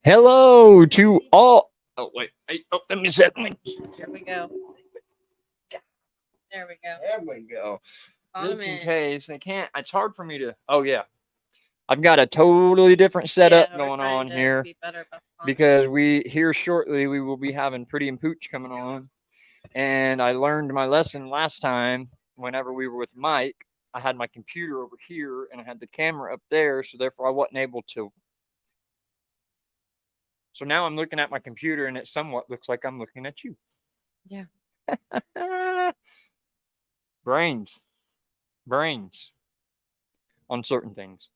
Hello to all. Oh wait, let me set. There we go. There we go. There we go. Just in Amen. case I can't. It's hard for me to. Oh yeah, I've got a totally different setup Yeah, we're going trying on to here be better about comments. because we here shortly we will be having Pretty and Pooch coming on, and I learned my lesson last time. Whenever we were with Mike, I had my computer over here and I had the camera up there, so therefore I wasn't able to. So now I'm looking at my computer and it somewhat looks like I'm looking at you. Yeah. brains, brains on certain things.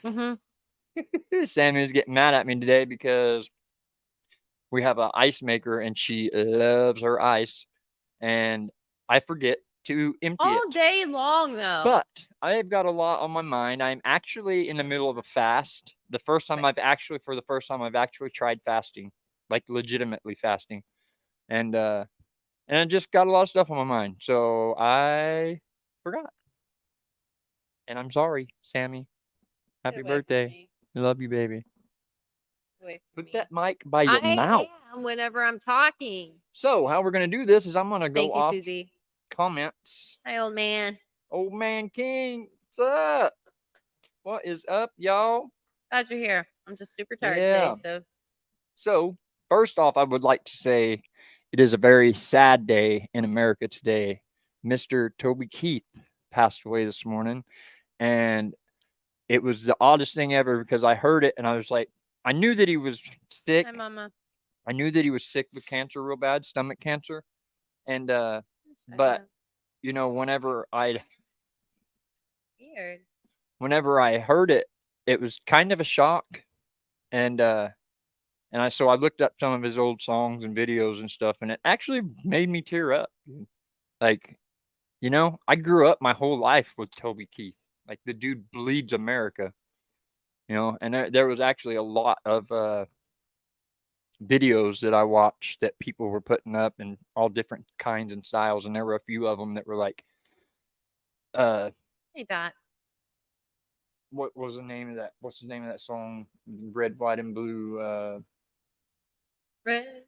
Mm-hmm. Sammy's getting mad at me today because we have an ice maker and she loves her ice, and I forget to empty All it. day long, though. But I've got a lot on my mind. I'm actually in the middle of a fast. For the first time I've actually tried fasting, like legitimately fasting, and I just got a lot of stuff on my mind, so I forgot. And I'm sorry, Sammy. Get Happy away from birthday. me. I love you, baby. Get away from Put me. that mic by your I mouth. am whenever I'm talking. So, how we're going to do this is I'm going to go Thank you, off Susie. comments. Hi, old man. Old man King, what's up? What is up, y'all? Glad you're here. I'm just super tired Yeah. today, so So, first off, I would like to say it is a very sad day in America today. Mr. Toby Keith passed away this morning, and it was the oddest thing ever because I heard it and I was like, I knew that he was sick. hi, Mama. I knew that he was sick with cancer real bad, stomach cancer. And but you know, Weird. whenever I heard it, it was kind of a shock. And I looked up some of his old songs and videos and stuff, and it actually made me tear up. Like, you know, I grew up my whole life with Toby Keith. Like the dude bleeds America, you know, and there was actually a lot of videos that I watched that people were putting up in all different kinds and styles, and there were a few of them that were like, uh, Hey, Dot. what was the name of that? What's the name of that song? Red, white, and blue. Red.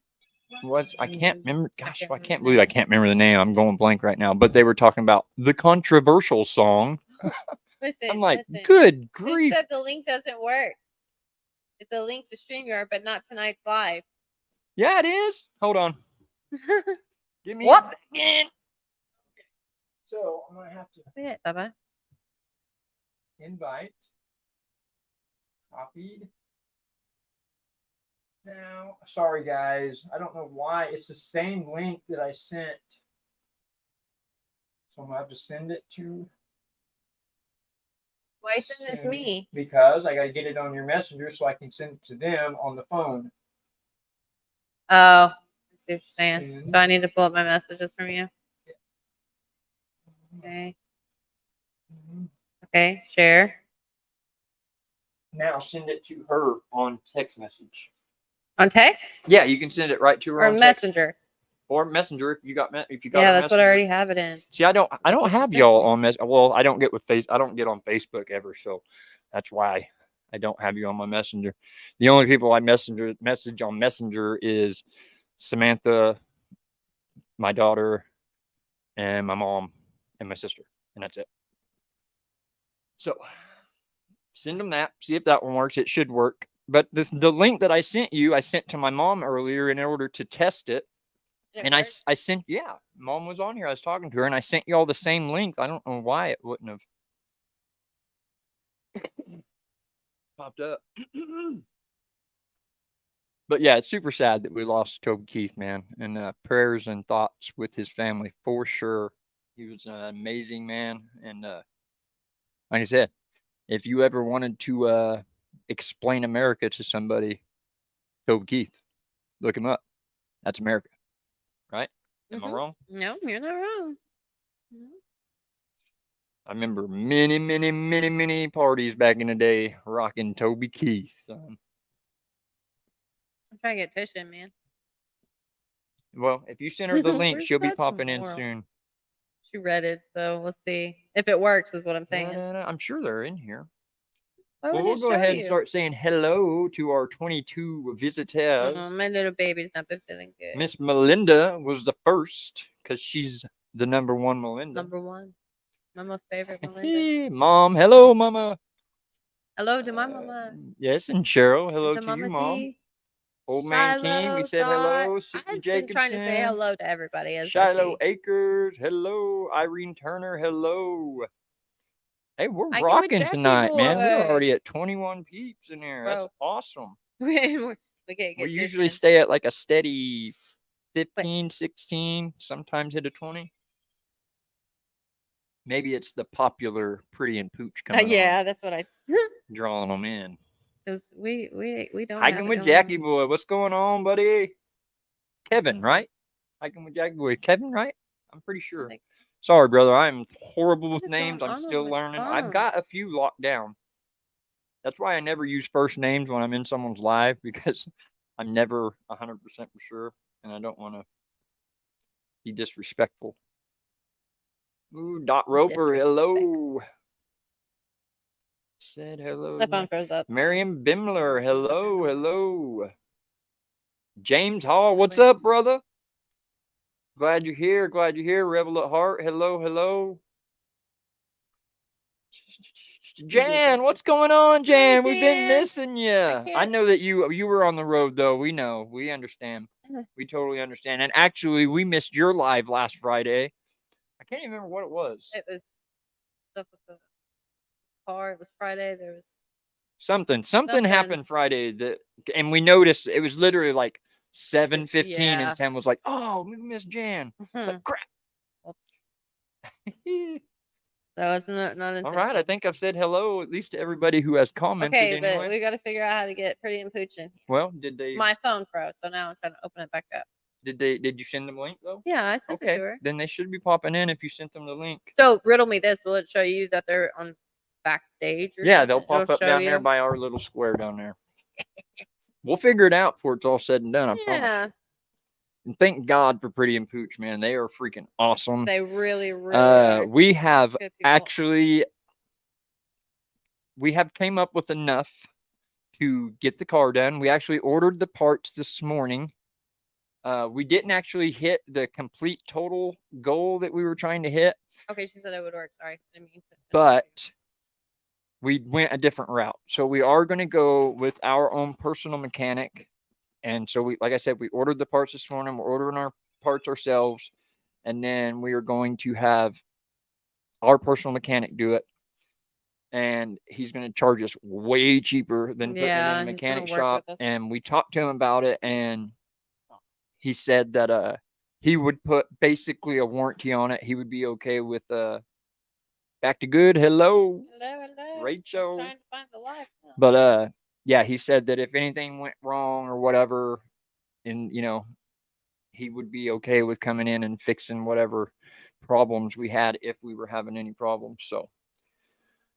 What's I can't remember. Gosh, I remember can't the believe name. I can't remember the name. I'm going blank right now. But they were talking about the controversial song. Listen, I'm like, listen. good Who grief! said the link doesn't work? It's a link to StreamYard, but not tonight's live. Yeah, it is. Hold on. Give me What? a second. So I'm gonna have to Yeah, Baba. invite. Copied. Now, sorry guys, I don't know why it's the same link that I sent. So I'm gonna have to send it to. Why send it to me? Because I gotta get it on your messenger so I can send it to them on the phone. Oh, I see what you're saying. Send. So I need to pull up my messages from you. Okay. Okay. Share. Now send it to her on text message. On text? Yeah, you can send it right to her Or on text. Messenger? Or messenger if you got Yeah, that's what I already have it in. See, I don't what have you y'all sent on well, I don't get on Facebook ever, so that's why I don't have you on my messenger. The only people I message on Messenger is Samantha, my daughter, and my mom and my sister, and that's it. So send them that. See if that one works. It should work. But the link that I sent you, I sent to my mom earlier in order to test it. And I sent, yeah, mom was on here. I was talking to her, and I sent you all the same link. I don't know why it wouldn't have popped up. But yeah, it's super sad that we lost Toby Keith, man. And prayers and thoughts with his family for sure. He was an amazing man. And like I said, if you ever wanted to explain America to somebody, Toby Keith, look him up. That's America, right? Am I wrong? No, you're not wrong. No. I remember many, many, many, many parties back in the day rocking Toby Keith. I'm trying to get Tish in, man. Well, if you send her the link, We're she'll be such popping in morons. soon. She read it, so let's see if it works. Is what I'm saying. I'm sure they're in here. Why Well, would we'll it go show ahead and you? start saying hello to our 22 visitors. My little baby's not been feeling good. Miss Melinda was the first because she's the number one Melinda. Number one. My most favorite Melinda. Mom, hello, Mama. Hello to my mama. Yes, and Cheryl, hello To to Mama you, Mom. T. Old Man King, we Shiloh, said hello. Dot. Sydney I've been trying to say Jacobson. hello to everybody as Shiloh I see. Acres, hello. Irene Turner, hello. Hey, we're Hiking with rocking Jackie tonight, man. We're boy. already at 21 peeps in here. Bro. That's awesome. we can't get We this usually in. stay at like a steady 15, 16, sometimes hit a 20. Maybe it's the popular Pretty and Pooch coming Yeah, that's what I. on, drawing them in. Because we don't Hiking have with it Jackie on. boy. What's going on, buddy? Kevin, right? Hiking with Jackie boy. Kevin, right? I'm pretty sure. Sorry, brother. I'm horrible with names. I'm still learning. I've got a few locked down. That's why I never use first names when I'm in someone's live because I'm never 100% for sure, and I don't want to be disrespectful. Ooh, Dot Roper, hello. Said hello. My phone froze up. Miriam Bimler, hello, hello. James Hall, what's up, brother? Glad you're here. Glad you're here. Rebel at Heart, hello, hello. Jan, what's going on, Jan? We've been missing you. I know that you were on the road though. We know. We understand. We totally understand. And actually, we missed your live last Friday. I can't even remember what it was. It was stuff with the car. It was Friday. There was something happened Friday that, and we noticed it was literally like 7:15, and Sam was like, "Oh, we missed Jan." It's like, crap. So it's not all right. I think I've said hello at least to everybody who has commented. Okay, anyway. but we got to figure out how to get Pretty and Pooch in. Well, did they? My phone froze, so now I'm trying to open it back up. Did you send them a link though? Yeah, I sent it to her. Then they should be popping in if you sent them the link. So riddle me this: will it show you that they're on backstage? Or yeah, they'll pop up down there by our little square down there. We'll figure it out before it's all said and done. I promise. And thank God for Pretty and Pooch, man. They are freaking awesome. They really are. We have actually came up with enough to get the car done. We actually ordered the parts this morning. We didn't actually hit the complete total goal that we were trying to hit. Okay, she said it would work. Sorry. I didn't mean to. But we went a different route. So we are going to go with our own personal mechanic. And so we, like I said, we ordered the parts this morning. We're ordering our parts ourselves. And then we are going to have our personal mechanic do it. And he's going to charge us way cheaper than putting it in a mechanic shop. And we talked to him about it, and he said that he would put basically a warranty on it. He would be okay with back to good. Hello. Rachel. I'm trying to find the live now. But yeah, he said that if anything went wrong or whatever, and he would be okay with coming in and fixing whatever problems we had if we were having any problems. So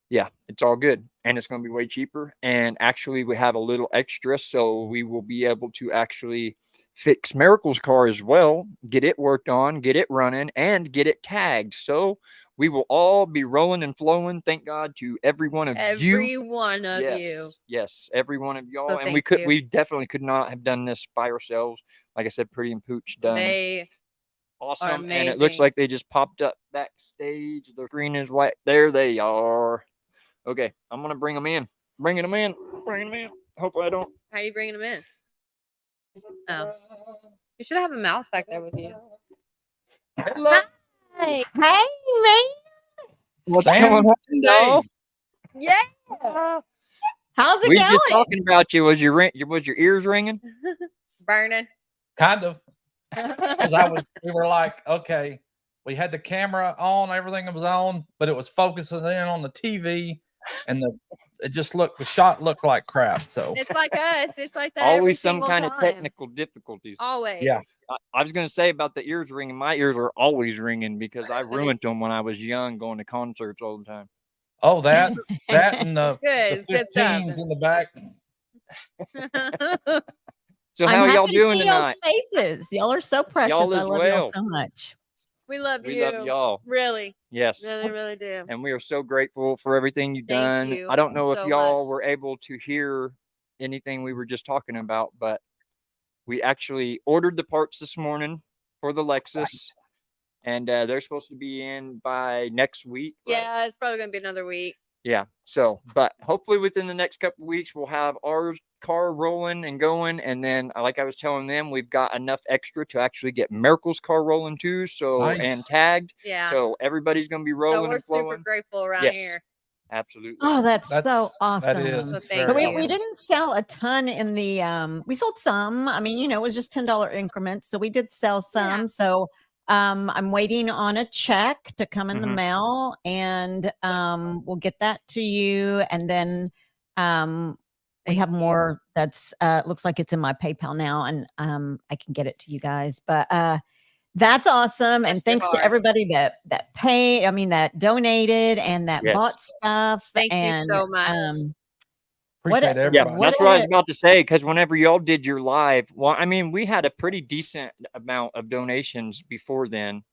yeah, it's all good, and it's going to be way cheaper. And actually, we have a little extra, so we will be able to actually fix Miracle's car as well, get it worked on, get it running, and get it tagged. So we will all be rolling and flowing. Thank God to every one of you. Every one of you. Yes, every one of y'all. So and we definitely could not have done this by ourselves. Like I said, Pretty and Pooch done. They awesome. And it looks like they just popped up backstage. The screen is white. There they are. Okay, I'm going to bring them in. Bringing them in. Hope I don't. How are you bringing them in? Oh. You should have a mouse back there with you. Hello. Hi. Hey, man. What's going on today? Yeah. How's it going? We were just talking about you. Was your ears ringing? Burning. Kind of. Because we were like, okay, we had the camera on, everything was on, but it was focusing in on the TV. And the shot looked like crap. So it's like us. It's like that. Always some kind of technical difficulties. Always. Yeah. I was going to say about the ears ringing. My ears are always ringing because I ruined them when I was young, going to concerts all the time. Oh, that and the 15s in the back. So how y'all doing tonight? Faces. Y'all are so precious. I love y'all so much. We love We you. love y'all. Really. Yes. Really, really do. And we are so grateful for everything you've Thank done. you I don't know if so y'all much. were able to hear anything we were just talking about, but we actually ordered the parts this morning for the Lexus, and they're supposed to be in by next week. Right? Yeah, it's probably gonna be another week. Yeah. So, but hopefully within the next couple of weeks, we'll have our car rolling and going. And then, like I was telling them, we've got enough extra to actually get Miracle's car rolling too. So, and Nice. tagged. Yeah. So everybody's going to be So rolling we're and flowing. super grateful around Yes. here. Absolutely. Oh, that's so That awesome. is. So It's thank very But you. we awesome. didn't sell a ton in the we sold some. I mean, it was just $10 increments. So we did sell some. Yeah. So I'm waiting on a check to come in the Mhm. mail, and we'll get that to you. And then we Thank have you. more that's looks like it's in my PayPal now, and I can get it to you guys. But that's awesome. Bless And your thanks to heart. everybody that paid, I mean, that donated and that Yes. bought stuff. Thank you And so much. what Appreciate a- Yeah, everybody. what that's what I was a- about to say. Because whenever y'all did your live, well, I mean, we had a pretty decent amount of donations before then,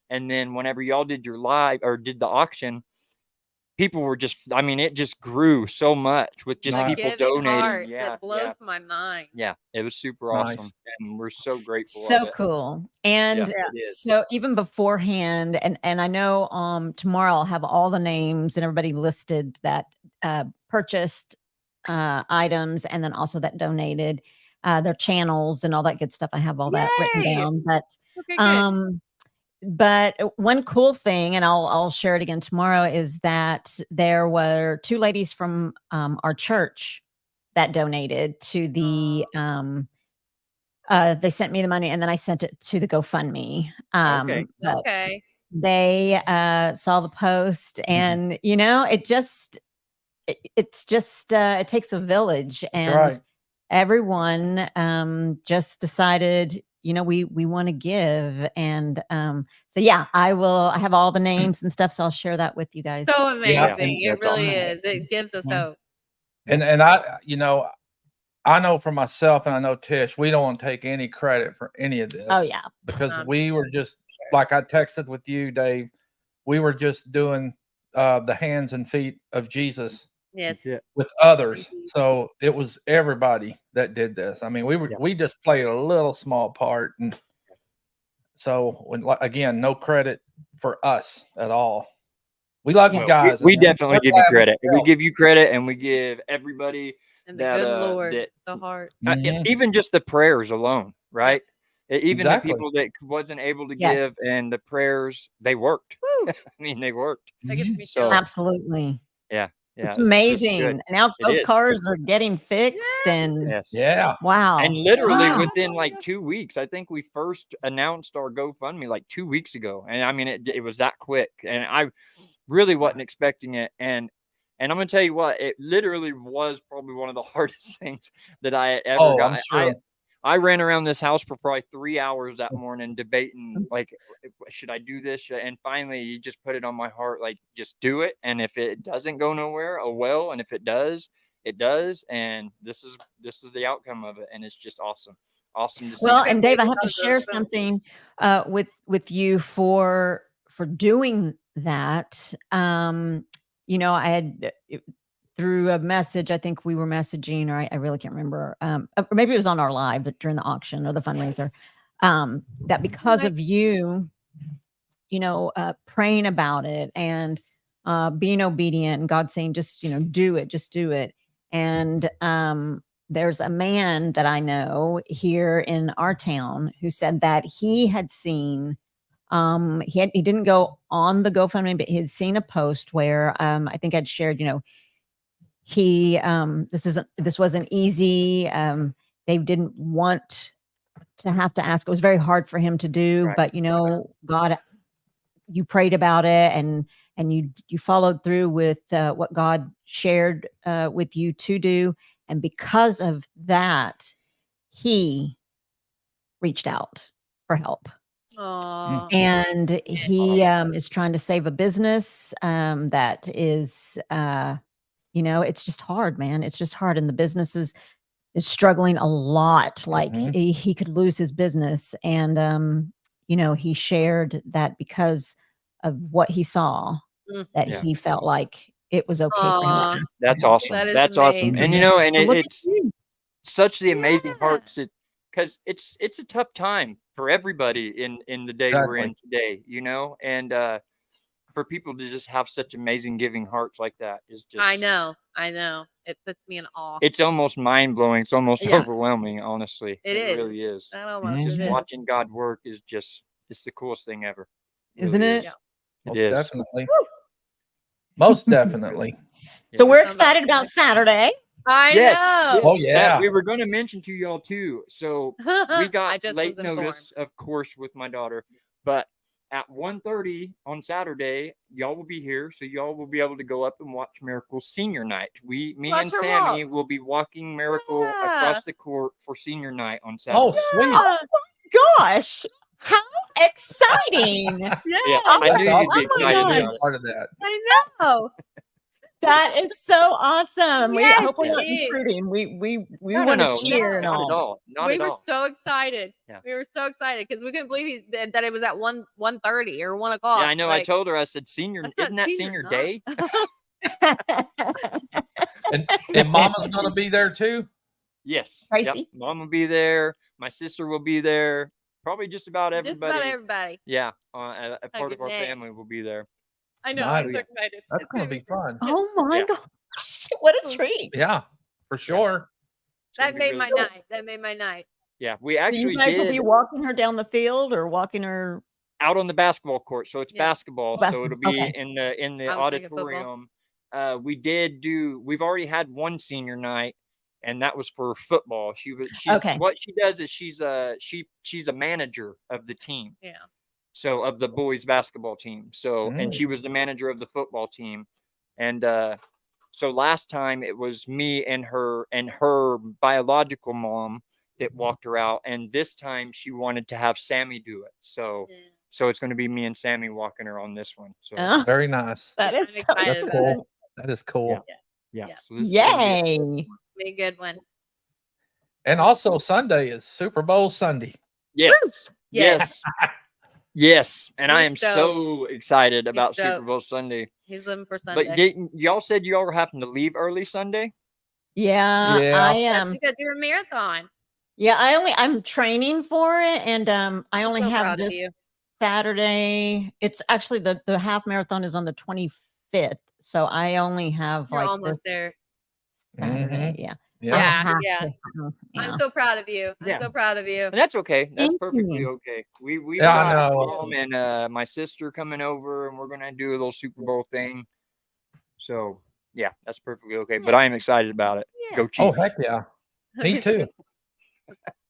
and then whenever y'all did your live or did the auction, people were just, I mean, it just grew so much with just The Nice. people giving donating. hearts, Yeah, it blows yeah, my mind. yeah. It was super Nice. awesome, and we're so grateful. so of it. cool. And Yeah, it is. so even beforehand, and I know tomorrow I'll have all the names and everybody listed that purchased items, and then also that donated their channels and all that good stuff. I have all that written Yay! down. But Okay, good. but one cool thing, and I'll share it again tomorrow, is that there were 2 ladies from our church that donated to the they sent me the money, and then I sent it to the GoFundMe. Okay. But Okay. they saw the post, and it's just it takes a village, That's and right. everyone just decided, we want to give. And so yeah, I have all the names and stuff, so I'll share that with you guys. So Yeah, amazing. It that's really awesome. is. It gives us Mhm. hope. And I know for myself, and I know Tish, we don't want to take any credit for any of this. Oh yeah. Because Um, we were just like I texted with you, Dave. We were just doing the hands and feet of Jesus Yes. with others. So it was everybody that did this. I mean, we just played a little small part, and so again, no credit for us at all. We love you Well, guys. we and definitely we're give you glad we credit. We helped. give you credit, and we give everybody And the that good Lord, that the heart. Mhm. even just the prayers alone, right? Even Exactly. the people that wasn't able to Yes. give, and the prayers, they worked. Woo! I mean, they worked. That gives Mhm. me So chills. Absolutely. yeah, It's it's just amazing. good. Now It both is. cars are getting fixed, and Yes. Yeah. wow. And literally Wow. within like 2 weeks, I think we first announced our GoFundMe like 2 weeks ago, and I mean it was that quick, and I really wasn't expecting it. And I'm gonna tell you what, it literally was probably one of the hardest things that I had ever Oh, got. I'm sure. I ran around this house for probably 3 hours that morning debating, like, should I do this? And finally, you just put it on my heart, like, just do it. And if it doesn't go nowhere, oh well. And if it does, it does. And this is the outcome of it. And it's just awesome. Awesome to see. Well, that. and Dave, I David have to loves those share films. something with you for doing that. I had through a message, I think we were messaging, or I really can't remember. Or maybe it was on our live during the auction or the fundraiser. That because of you, praying about it and being obedient, and God saying, just do it, just do it. And there's a man that I know here in our town who said that he had seen. He didn't go on the GoFundMe, but he had seen a post where I think I'd shared, he this wasn't easy. They didn't want to have to ask. It was very hard for him to do, Right. but God, you prayed about it, and you followed through with what God shared with you to do, and because of that, he reached out for help. Aw. And he is trying to save a business that is it's just hard, man. It's just hard, and the business is struggling a lot. Like Mhm. he could lose his business, and he shared that because of what he saw, Mm. that Yeah. he felt like it was okay for him to Aw. ask. That's awesome. That is That's awesome. And amazing. and So look at it's you. such the amazing Yeah. hearts because it's a tough time for everybody in the day we're in today, and for people to just have such amazing giving hearts like that is just I know. It puts me in awe. it's almost mind-blowing. It's almost Yeah. overwhelming, honestly. It really is. That almost Just it is. watching God work is it's the coolest thing ever. Isn't Really it? is. Yeah. It Most is. definitely. Most definitely. So Yeah. we're excited about Saturday. I Yes. know. Oh, yes, yeah. we were going to mention to y'all too. So we got I just late was informed. notice, of course, with my daughter, but at 1:30 on Saturday, y'all will be here, so y'all will be able to go up and watch Miracle Senior Night. Me Watch and her Sammy walk. will be walking Miracle Yeah. across the court for Senior Night on Saturday. Oh, sweet. Yeah. Gosh, how exciting! Yeah, Yes. I That's knew you'd awesome. be Oh my excited Be a about it. part of that. I know. That is so awesome. I Yes, hope we're it not is. intruding. We No, want to no, cheer and not all. at all. Not We at were all. so excited. Yeah. We were so excited because we couldn't believe that it was at 1:30 or 1 o'clock. Yeah, I know. I Like, told her, I said, "Senior, that's not isn't that senior Senior night." Day?" And Mama's going to be there too. Yes. Yep. Tracy? Mom will be there. My sister will be there. Probably just about everybody. Just about everybody. Yeah, a part of our goodness. family will be there. I know. I'm Nice. so excited. That's It's going gonna to be fun. Oh my Yeah. gosh, what a treat! Yeah, for sure. It's gonna That be made really my cool. night. That made my night. Yeah, we So actually you guys will did be walking her down the field or walking her. out on the basketball court. So it's Yeah. basketball. So Basketball, it'll be okay. in the I was thinking football. auditorium. We've already had one senior night, and that was for football. She's Okay. what she does is she's a manager of the team. Yeah. So of the boys basketball team. So and Mm. she was the manager of the football team. And so last time it was me and her biological mom that walked her out. And this time she wanted to have Sammy do it. So Yeah. so it's going to be me and Sammy walking her on this one. So Oh, Very nice. that I'm is so excited That's about sweet. cool. That is cool. yeah. Yeah. So this is gonna be Yay! Be a good one. And also Sunday is Super Bowl Sunday. yes. Yes. Yes. And I He's am stoked. so excited about Super stoked. Bowl Sunday. He's living for Sunday. But y'all said y'all were having to leave early Sunday? Yeah, Yeah. I Yeah, am. she's got to do a marathon. Yeah, I'm training for it, and I only so have proud of this you. Saturday. It's actually the half marathon is on the 25th, so I only have You're like almost this there. Saturday. Yeah. Yeah. I Yeah, have yeah. to- yeah. I'm so proud of you. I'm Yeah. so proud of you. And that's okay. That's Thank perfectly you. okay. We Yeah, I got know. Mom and my sister coming over, and we're gonna do a little Super Bowl thing. So yeah, that's perfectly okay. But I am excited about it. Yeah. Go Oh, Chiefs! heck yeah. Me too.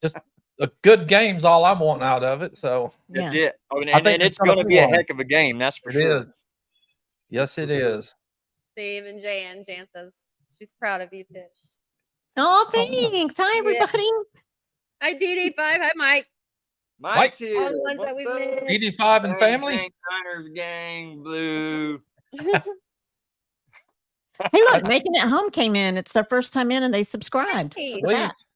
Just a good game's all I'm wanting out of it. So That's Yeah. it. Oh, and, I think and it's it's gonna gonna be be a one. heck of a game. That's for it sure. is. Yes, it is. Steve and Jan says she's proud of you, Tish. Oh, thanks. Hi, Yeah. everybody. Hi, DD5. Hi, Mike. Mike's here. All the ones that What's we up? missed. PD5 and Bang, family. bang, Niners gang, blue. Hey, look, Making It Home came in. It's their first time in, and they subscribed. Hey. Look at Sweet.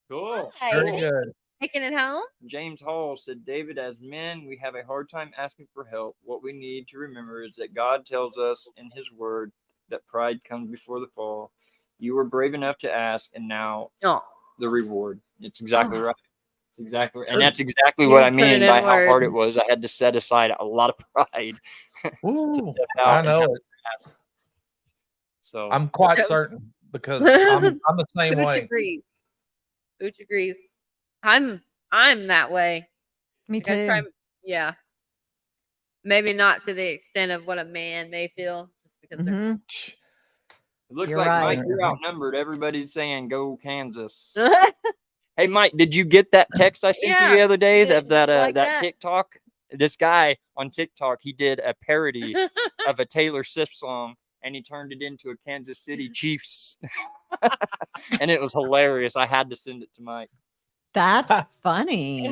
Cool. Very Hi. good. Making it home? James Hall said, David, as men, we have a hard time asking for help. What we need to remember is that God tells us in his word that pride comes before the fall. You were brave enough to ask, and now Oh. the reward. It's exactly Oh. right. It's exactly, True. and that's exactly You what I put mean it by in how hard words. it was. I had to set aside a lot of pride. Ooh, step out I and know have it. ask. So I'm quite So- certain because I'm the same Pooch way. agrees. Pooch agrees. I'm that way. Me Like, I try, too. yeah. Maybe not to the extent of what a man may feel, just because they're Mhm. it looks You're like right. Mike, you're outnumbered. Everybody's saying go Kansas. Hey Mike, did you get that text I sent you Yeah, the other day yeah, of that just like that that. TikTok? This guy on TikTok, he did a parody of a Taylor Swift song, and he turned it into a Kansas City Chiefs, and it was hilarious. I had to send it to Mike, That's funny.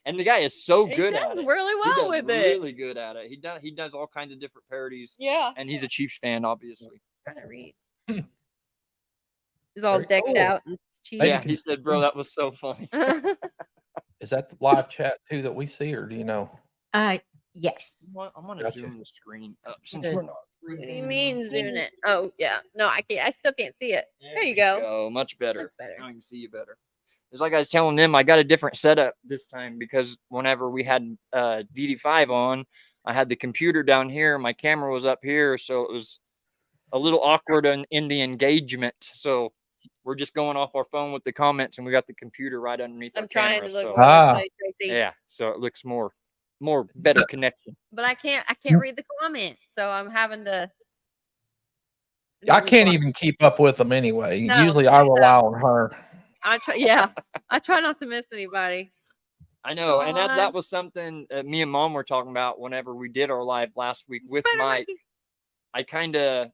and the guy is so He good does at it. really He well does with it. really good at it. He does all kinds of different parodies, Yeah. and he's a Chiefs fan, obviously. Trying to read. He's all Very decked cool. out and cheese. Maybe Yeah, he said, "Bro, that was so funny." Is that the live chat too that we see, or do you know? Yes. I'm gonna Gotcha. zoom the screen up since Good. we're not. What do you mean zooming it? Oh yeah. No, I can't. I still can't see it. There you go. Much better. That's better. Now I can see you better. It's like I was telling them, I got a different setup this time because whenever we had DD5 on, I had the computer down here, my camera was up here, so it was a little awkward in the engagement. So we're just going off our phone with the comments, and we got the computer right underneath our I'm trying camera. to look So, more this way, Tracy. yeah, so it looks more better connection. But I can't read the comments, so I'm having to. I can't even keep up with them anyway. No, Usually I rely on her. I try. Yeah, I try not to miss anybody. I know, and that God. was something me and Mom were talking about whenever we did our live last week with Spider Mike. monkey. I kind of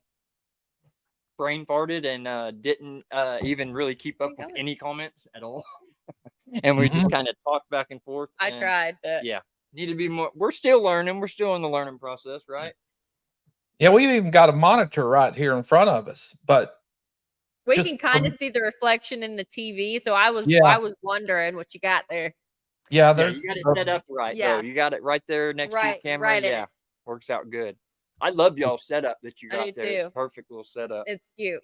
brain farted and didn't even really keep up with any comments at all. And we just kind of talked back and forth. I and tried, but Yeah, need to be more. We're still learning. We're still in the learning process, right? Yeah, we've even got a monitor right here in front of us, but we just can kind of from- see the reflection in the TV. So I was wondering what you got there. yeah, Yeah, there's you got it set up right. Yeah. though. You got it right there next to your Right- camera. right in yeah, it. works out good. I love y'all setup that you I got do there. It's too. a perfect little setup. It's cute.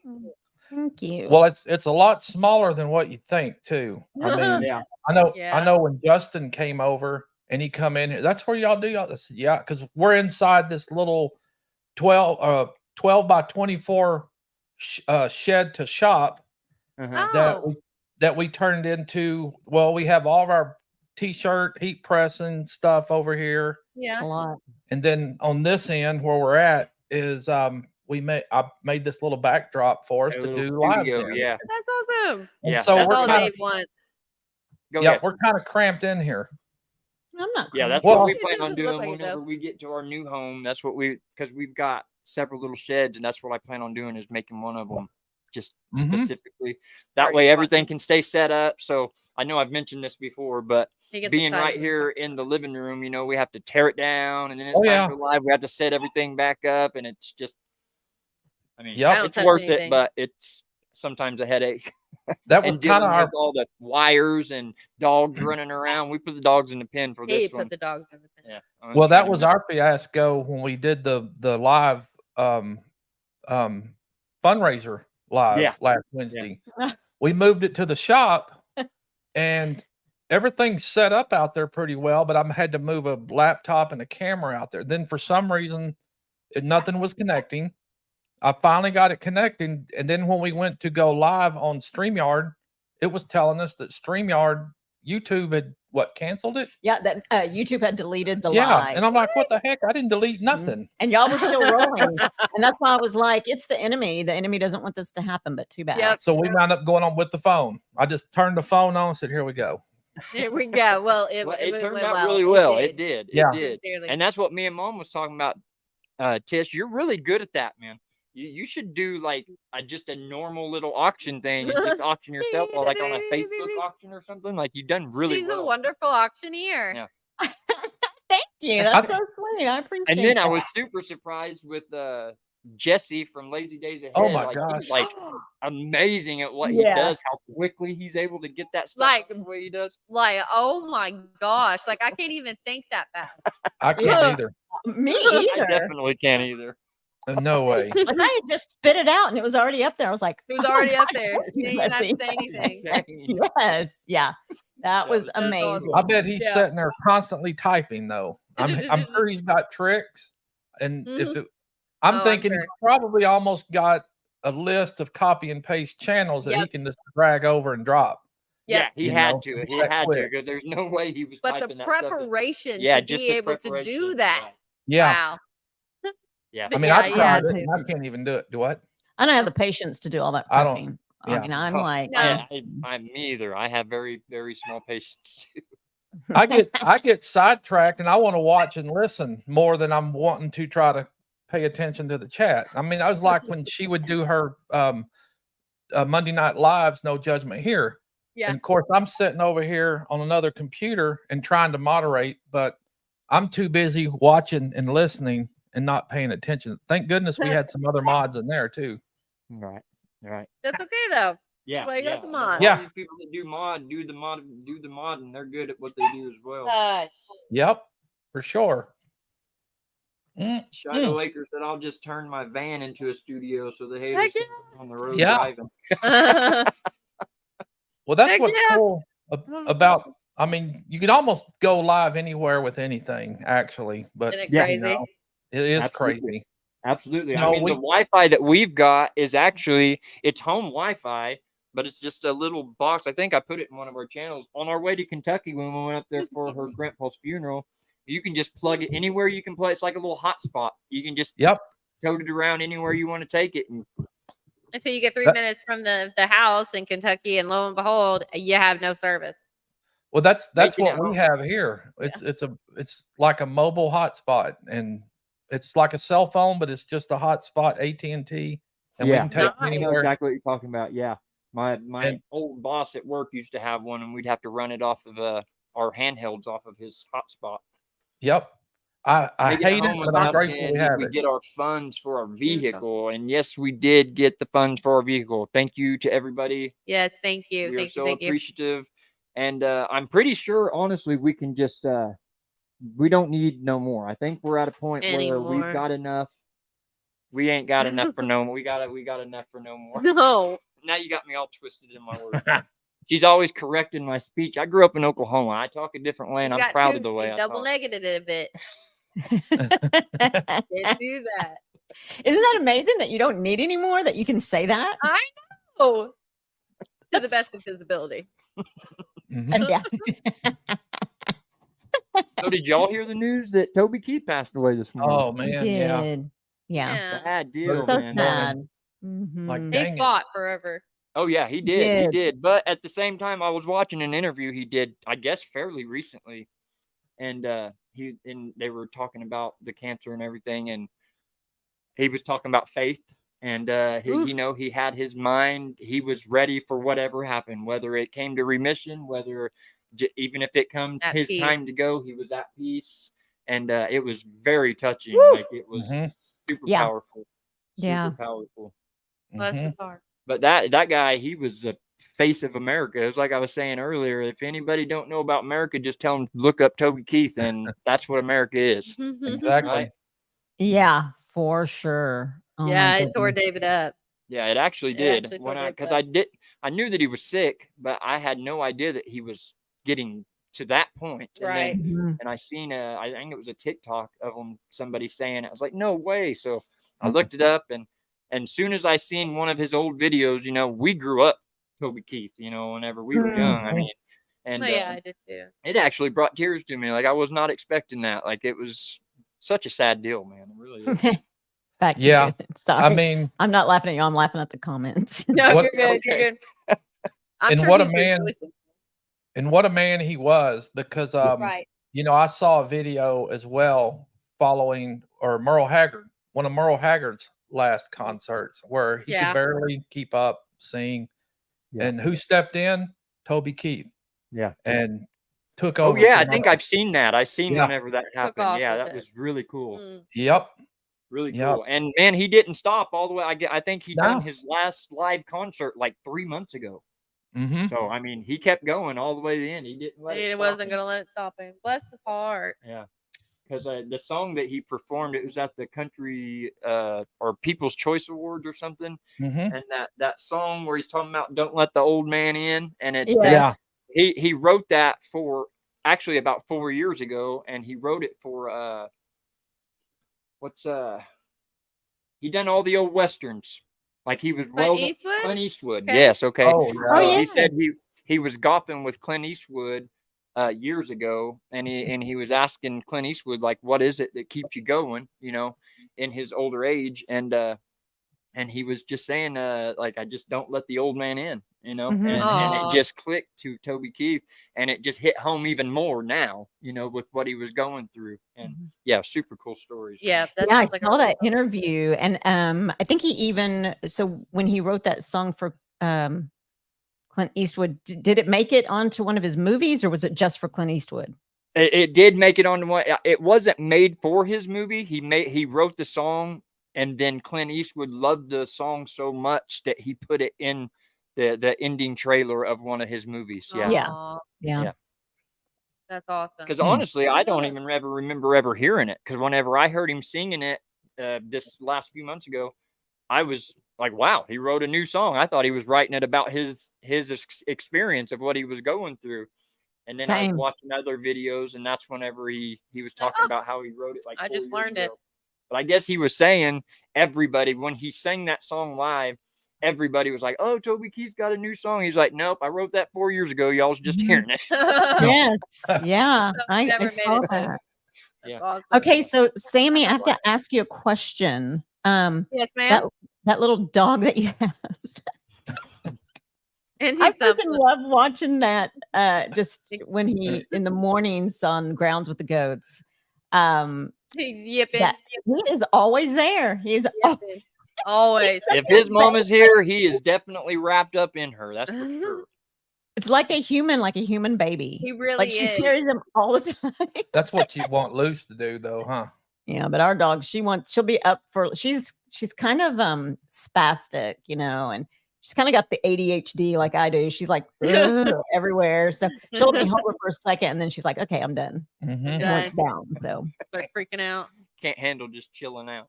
Thank you. well, it's a lot smaller than what you think too. I mean, Yeah. I Yeah. know when Justin came over and he come in here, that's where y'all do all this. Yeah, because we're inside this little 12 by 24 shed to shop Oh, that we turned into. Well, we have all of our t-shirt heat pressing stuff over here, yeah. a lot. and then on this end where we're at is I made this little backdrop for us A to little do lives studio, in. yeah. That's awesome. And Yeah, so That's we're all kind Dave wants. Go yeah, ahead. we're kind of cramped in here. I'm not. Yeah, that's Well- what we It plan on doesn't look doing like it, whenever though. we get to our new home. That's what because we've got several little sheds, and that's what I plan on doing is making one of them just Mhm. specifically. That Party way, spot. everything can stay set up. So I know I've mentioned this before, but He gets being excited right when here stuff- in the living room, we have to tear it down, and then it's Oh, time yeah. for live. We have to set everything back up, and it's just, I mean, Yep. I don't it's touch worth anything. it, but it's sometimes a headache. That was And kind dealing of our with all the wires and dogs running around. We put the dogs in the pen for He this put one. the dogs in the pen. Yeah. I'm well, that trying to was make- our fiasco when we did the live fundraiser live Yeah. last Wednesday. We moved it to the shop, and everything's set up out there pretty well. But I had to move a laptop and a camera out there. Then for some reason, nothing was connecting. I finally got it connecting, and then when we went to go live on StreamYard, it was telling us that StreamYard YouTube had canceled it. Yeah, that YouTube had deleted the Yeah, live. and I'm like, what the heck? I didn't delete nothing. And y'all were still rolling. And that's why I was like, it's the enemy. The enemy doesn't want this to happen, but too bad. Yep. So we wound up going on with the phone. I just turned the phone on and said, here we go. Here we go. Well, it turned went out well. really well. did. It did. Yeah. It did. Sincerely. And that's what me and Mom was talking about. Tish, you're really good at that, man. You should do like just a normal little auction thing and just auction yourself, or like on a Facebook auction or something. Like you've done really She's well. a wonderful auctioneer. Yeah. Thank you. That's so sweet. I appreciate And then I that. was super surprised with Jesse from Lazy Days Ahead. Oh my Like, he's, gosh. like amazing at what he Yes. does. How quickly he's able to get that stuff Like- the way he does. Like, oh my gosh. Like, I can't even think that fast. I can't Yeah. either. Me I either. definitely can't either. No way. Like I had just spit it out and it was already up there. I was like, It was "Oh my already up gosh, there. thank You you, didn't even have to Betsy." say anything. Exactly. Yes. Yeah. That was That's amazing. awesome. I bet he's Yeah. sitting there constantly typing though. I'm sure he's got tricks. And if Mhm. it, I'm Oh, I'm thinking he's sure. probably almost got a list of copy and paste channels that he Yep. can just drag over and drop. Yeah, he You had know, to. it's He that had to quick. because there's no way he was But typing the that stuff. preparation Yeah, to just be the able to do preparation, that. right. Yeah. Wow. Yeah. I But mean, yeah, I yeah, tried it. too. and I can't even do it. Do what? I don't have the patience to do all that I don't- prepping. yeah. I mean, I'm Oh, like, No. I'm me either. I have very, very small patience too. I get sidetracked and I want to watch and listen more than I'm wanting to try to pay attention to the chat. I mean, I was like when she would do her Monday night lives, no judgment here. Yeah. And of course, I'm sitting over here on another computer and trying to moderate, but I'm too busy watching and listening and not paying attention. Thank goodness we had some other mods in there too. Right. Right. That's okay though. Yeah, Why you got the mod? Yeah. These people that do the mod, and they're good at what they do as well. Gosh. Yep, for sure. Shadow Lakers said, "I'll just turn my van into a studio, so the Heck haters yeah. on the road Yeah. driving." Well, that's Heck what's yeah. cool about. I mean, you can almost go live anywhere with anything, actually. But Isn't it Yeah. crazy? it is Absolutely. crazy. Absolutely. No, I mean, the Wi-Fi that we've got is actually it's home Wi-Fi, but it's just a little box. I think I put it in one of our channels on our way to Kentucky when we went up there for her grandpa's funeral. You can just plug it anywhere you can play. It's like a little hotspot. You can just Yep. tote it around anywhere you want to take it. And Until you get 3 That- minutes from the house in Kentucky, and lo and behold, you have no service. Well, that's Making what it we home. have here. It's like a mobile hotspot, and it's like a cell phone, but it's just a hotspot AT&T, and we can take it I know anywhere. exactly what you're talking about. Yeah, my And- old boss at work used to have one, and we'd have to run it off of our handhelds off of his hotspot. Yep. I Make it hate it, home but with I'm us, grateful and we have we it. get our funds for our vehicle. And yes, we did get the funds for our vehicle. Thank you to everybody. Yes, thank you. We are Thank you. so Thank you. appreciative. And I'm pretty sure, honestly, we can just we don't need no more. I think we're at a point where Anymore. we've got enough. We ain't got enough for no more. We got enough for no more. No. Now you got me all twisted in my words. She's always correcting my speech. I grew up in Oklahoma. I talk a different way, and You I'm got proud two- of the way you I double talk. negative it a bit. Can't do that. Isn't that amazing that you don't need any more, that you can say that? Oh, to the That's- best of his ability. Mhm. Yeah. So did y'all hear the news that Toby Keith passed away this morning? Oh He man, yeah. did. Yeah. Yeah. Bad deal, So man. sad. Like Mhm. They dang it. fought forever. Oh yeah, he did. He did. did. But at the same time, I was watching an interview he did, I guess, fairly recently, and they were talking about the cancer and everything, and he was talking about faith, and he had his mind. He was ready for whatever happened, whether it came to remission, whether even if it come At his peace. time to go, he was at peace, and it was very touching. Woo! Like it was Mhm. super Yeah. powerful. Yeah. Super powerful. Bless Mhm. his heart. But that guy, he was the face of America. It's like I was saying earlier. If anybody don't know about America, just tell them look up Toby Keith, and that's what America is. Exactly. Right? Yeah, for sure. Oh, my Yeah, it tore goodness. David up. Yeah, it actually It did. actually When tore David because up. I knew that he was sick, but I had no idea that he was getting to that point. And Right. then, Mhm. and I seen I think it was a TikTok of somebody saying it. I was like, no way. So I looked it up, and soon as I seen one of his old videos, we grew up Toby Keith, whenever we were young. I Mhm. mean, and Oh, yeah, I did too. it actually brought tears to me. Like I was not expecting that. Like it was such a sad deal, man. It really is. Back to Yeah. David. Sorry. I mean, I'm not laughing at you. I'm laughing at the comments. No, What- you're good. okay. You're good. I'm And sure what a he's man- rejoicing. and what a man he was, because Right. I saw a video as well following Merle Haggard, one of Merle Haggard's last concerts, where he Yeah. could barely keep up, sing. Yeah. And who stepped in? Toby Keith. Yeah. And took Oh over. yeah, I for think Merle. I've seen that. I seen Yeah. whenever that happened. off Yeah, with that it. was really cool. Mm. Yep. Really Yep. cool. And man, he didn't stop all the way. I think he done No. his last live concert like 3 months ago. Mm-hmm. So I mean, he kept going all the way to the end. He didn't let it He stop wasn't him. going to let it stop him. Bless his heart. Yeah, because the song that he performed, it was at the country or People's Choice Awards or something. Mm-hmm. And that song where he's talking about "Don't Let the Old Man In," and it's Yes. he wrote that for actually about 4 years ago, and he wrote it for he done all the old westerns, like he was Clint Eastwood? Clint Eastwood. Okay. Yes, okay. Oh, Oh, yeah. yeah. He said he was golfing with Clint Eastwood years ago, and he was asking Clint Eastwood, like, what is it that keeps you going, in his older age, and he was just saying, like, I just don't let the old man in, Mhm. and Aw. it just clicked to Toby Keith, and it just hit home even more now, with what he was going through. And Mhm. yeah, super cool stories. Yeah. That Yeah, I sounds like a saw that really fun- interview, and I think he even when he wrote that song for Clint Eastwood, did it make it onto one of his movies, or was it just for Clint Eastwood? It did make it onto one. It wasn't made for his movie. He wrote the song, and then Clint Eastwood loved the song so much that he put it in the ending trailer of one of his movies. Yeah. Yeah. Aw, Yeah. Yeah. that's awesome. Because Hmm. honestly, I don't Yeah. even ever remember ever hearing it. Because whenever I heard him singing it this last few months ago, I was like, wow, he wrote a new song. I thought he was writing it about his experience of what he was going through. And then I was Same. watching other videos, and that's whenever he was talking about how he wrote it like I 4 just years learned it. ago. But I guess he was saying everybody, when he sang that song live, everybody was like, "Oh, Toby Keith's got a new song." He's like, "Nope, I wrote that 4 years ago. Y'all was just Mhm. hearing it." Yes. Yeah. I Never made saw it there. that. That's Yeah. awesome. Okay, so Sammy, I have to ask you a question. Yes, ma'am. That little dog that you have. And I he's freaking something. love watching that just when he in the mornings on Grounds with the Goats. He's yipping. That he is always there. He's Yipping. Always. such If a his mom is here, he is definitely wrapped up in her. That's for sure. it's like a human baby. He really Like she is. carries him all the time. That's what you want Luce to do, though, huh? Yeah, but our dog, she'll be up for she's kind of spastic, and she's kind of got the ADHD like I do. She's like "Ugh," everywhere. So she'll let me hold her for a second and then she's like, okay, I'm done. Mm-hmm. Yeah. And it's down. So Starts freaking out. Can't handle just chilling out.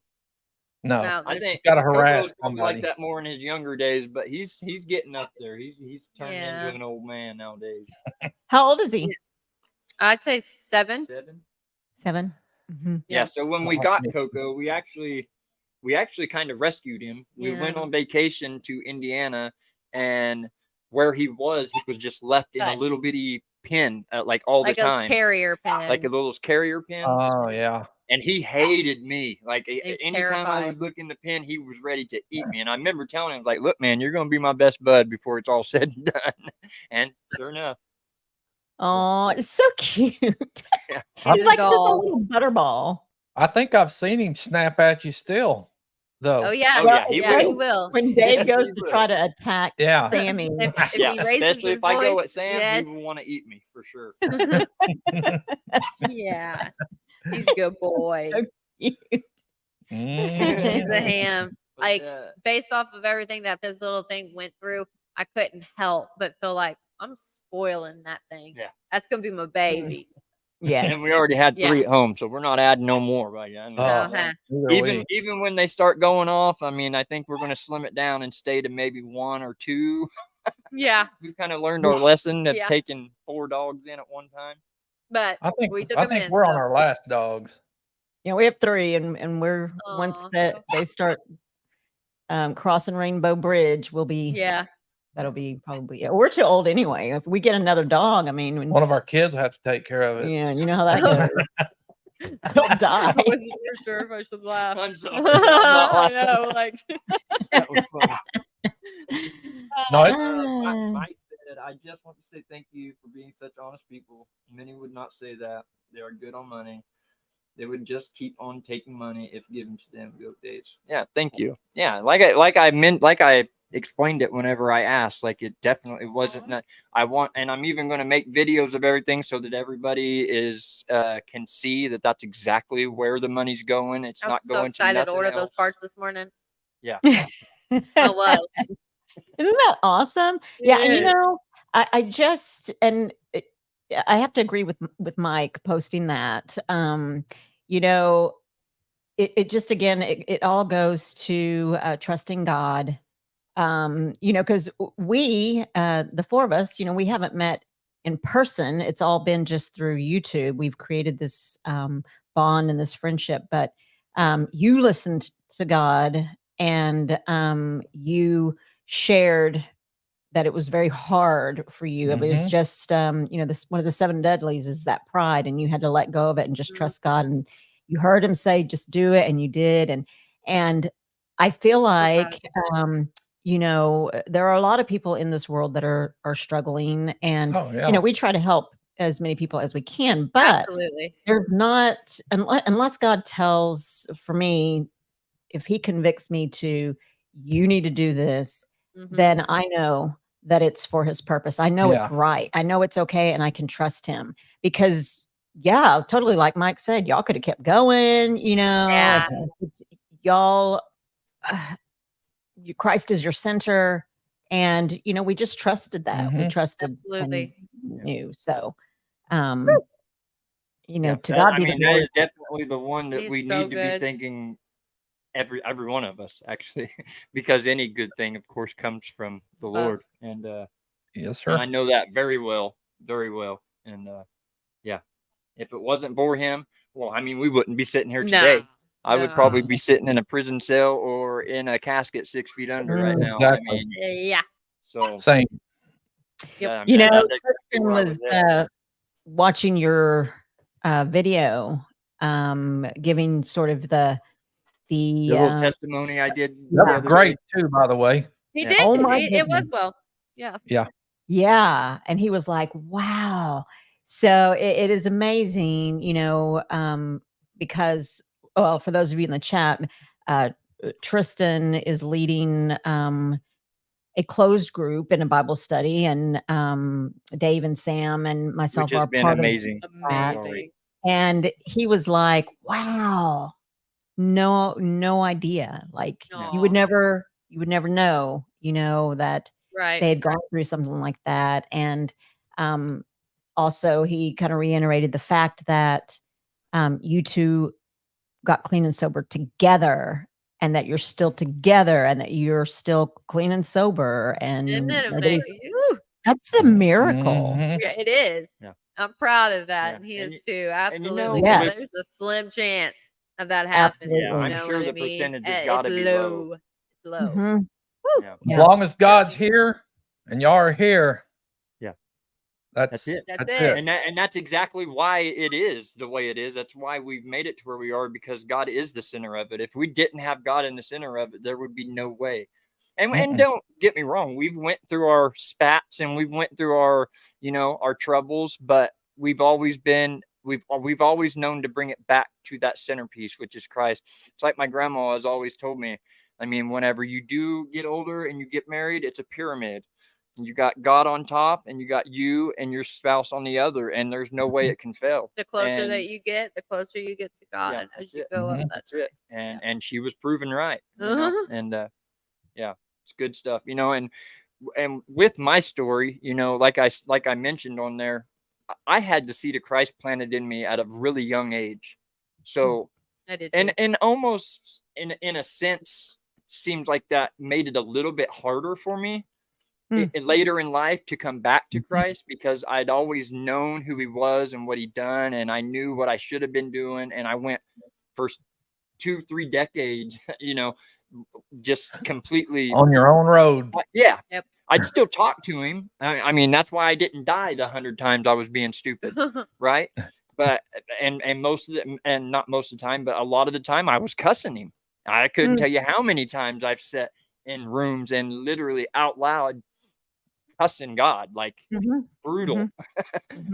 No, No, I think gotta Coco harass was probably somebody. like that more in his younger days, but he's getting up there. He's turning Yeah. into an old man nowadays. how old is he? I'd say 7. 7. 7. Mhm. Yeah. Yeah. So when we got Coco, we actually kind of rescued him. We went Yeah. on vacation to Indiana, and where he was just left in a Gosh. little bitty pen, like all Like the a time, carrier pen. like a little carrier pins. Oh yeah. And he hated me. Like He's anytime I terrified. would look in the pen, he was ready to eat me. And I remember telling him, like, "Look, man, you're gonna be my best bud before it's all said and done." And sure enough, Oh, it's so cute. Yeah. He's He's like a just a doll. little butterball. I think I've seen him snap at you still, though. Oh yeah. Oh, yeah, he yeah, he will. will. When Dave Yes, goes he to will. try to attack Yeah. Sammy. If yeah, he raises especially his if I go voice, at Sam, yes. he will want to eat me for sure. Yeah. He's a good boy. So cute. Mm. He's a ham. But, Like, based off of everything that this little thing went through, I couldn't help but feel like I'm spoiling that thing. Yeah. That's gonna be my baby. Yes. and we already had 3 Yeah. at home, so we're not adding no more. But yeah, I know Oh, that. Uh-huh. neither even we. even when they start going off, I mean, I think we're gonna slim it down and stay to maybe 1 or 2. Yeah. We've kind of learned our lesson of Yeah. taking 4 dogs in at one time. But I think we took him in. we're on so- our last dogs. Yeah, we have 3 and we're once Aw. that they start crossing Rainbow Bridge, we'll be Yeah. that'll be probably we're too old anyway. If we get another dog, I mean, when, One of our kids will have to take care of it. yeah, you know how that goes. They'll die. I wasn't sure if I should laugh. I'm sorry. I'm not I laughing. know, like That was funny. No, it's, Mike said, "I just want to say thank you for being such honest people. Many would not say that. They are good on money. They would just keep on taking money if given to them." Go Daze. Yeah, thank you. Yeah, like I explained it whenever I asked. Like it definitely wasn't. And I'm even going to make videos of everything so that everybody is can see that that's exactly where the money's going. It's I not was so going excited to to order nothing those else. parts this morning. Yeah. I was. Isn't that awesome? Yeah, and you Yes. know, I just I have to agree with Mike posting that. You know, it just again it all goes to trusting God. You know, because we the 4 of us, you know, we haven't met in person. It's all been just through YouTube. We've created this bond and this friendship, but you listened to God and you shared that it was very hard for you. It was Mhm. just, you know, this one of the 7 deadlies is that pride, and you had to let go of it and just Mhm. trust God. And you heard him say, "Just do it," and you did. And I feel like, you know, there are a lot of people in this world that are struggling, and oh yeah. you know, we try to help as many people as we can, but Absolutely. there's not unless God tells for me, if He convicts me to, you need to do this, Mhm. then I know that it's for His purpose. I know Yeah. it's right. I know it's okay, and I can trust Him because, yeah, totally. Like Mike said, y'all could have kept going. You know, Yeah. y'all, Christ is your center, And, we just trusted that. We Mhm. trusted Absolutely. and knew. So, Yeah, to that, God I be the mean, that glory. is definitely the one that He's we so need to be good. thinking, every one of us actually, because any good thing, of course, comes from the Lord, and Yes, and sir. I know that very well, very well. And yeah, if it wasn't for him, well, I mean, we wouldn't be sitting here today. No, I would no. probably be sitting in a prison cell or in a casket 6 feet under right now. I Exactly. mean, Yeah. so Same. Yep. I mean, that's exactly Tristan where I was at. watching your video, giving sort of the The little testimony I did That the was other great day. too, by the way. He Yeah. did. Oh my It was goodness. well. Yeah. Yeah. Yeah. And he was like, wow. So it is amazing, because, well, for those of you in the chat, Tristan is leading a closed group in a Bible study, and Dave and Sam and myself Which has are been part of amazing. that. Amazing. And he was like, wow, no idea. Like you would Aw. never know, that Right. they had gone through something like that. And also he kind of reiterated the fact that you two got clean and sober together, and that you're still together, and that you're still clean and sober, and Isn't it nobody, amazing? Woo. that's a miracle. Mhm. Yeah, it is. Yeah. I'm proud of that, Yeah. and he And is y- too. and you Absolutely. know, 'Cause Yes. there's a slim chance of that happening. yeah, Absolutely. I'm You know sure what I the mean? percentage has It's got to be low. low. It's low. Mhm. Woo. Yeah. As Yeah. long as God's here and y'all are here, Yeah. that's it. That's that's it. it. And that's exactly why it is the way it is. That's why we've made it to where we are, because God is the center of it. If we didn't have God in the center of it, there would be no way. And Mm-mm. don't get me wrong, we've went through our spats and we've went through our, our troubles, but we've always known to bring it back to that centerpiece, which is Christ. It's like my grandma has always told me. I mean, whenever you do get older and you get married, it's a pyramid. You got God on top, and you got you and your spouse on the other, and there's no way it can fail. The closer And that you get, the closer you get to God yeah, as that's you it. go up Mhm. that That's it. journey. And she was proven right. Uh-huh. And yeah, it's good stuff. And with my story, like I mentioned on there, I had the seed of Christ planted in me at a really young age. So I did too. and almost in a sense seems like that made it a little bit harder for me later in life to come back to Christ, because I'd always known who he was and what he'd done, and I knew what I should have been doing, and I went for 2-3 decades, just completely On your own road. yeah. Yep. I'd still talk to him. I mean, that's why I didn't die the 100 times I was being stupid, right? But and most of the, and not most of the time, but a lot of the time I was cussing him. I couldn't tell you how many times I've sat in rooms and literally out loud cussing God, like brutal,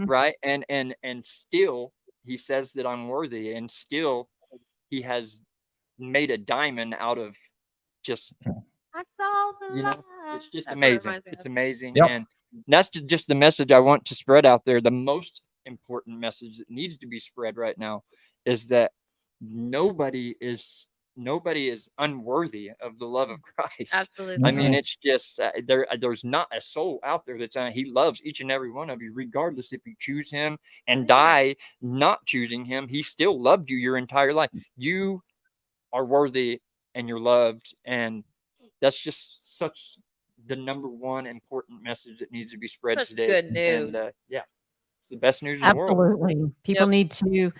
right? And still he says that I'm worthy, and still he has made a diamond out of just I saw the light. it's just That's what it amazing. reminds me It's of. amazing. Yep. And that's just the message I want to spread out there. The most important message that needs to be spread right now is that nobody is unworthy of the love of Christ. Absolutely. I mean, Mhm. it's just there's not a soul out there that's he loves each and every one of you, regardless if you choose him and die not choosing him. He still loved you your entire life. You are worthy and you're loved, and that's just such the number one important message that needs to be spread Such today. good news. And yeah, it's the best news in the world. Absolutely. People Yep. need to,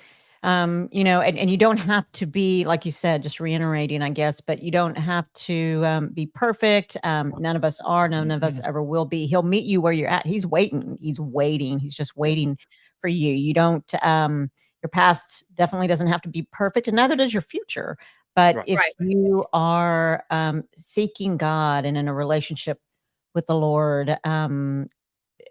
and you don't have to be, like you said, just reiterating, I guess, but you don't have to be perfect. None of us are, none of us ever will be. He'll meet you where you're at. He's waiting. He's waiting. He's just waiting for you. You don't, your past definitely doesn't have to be perfect, and neither does your future. But Right. if Right. you are seeking God and in a relationship with the Lord,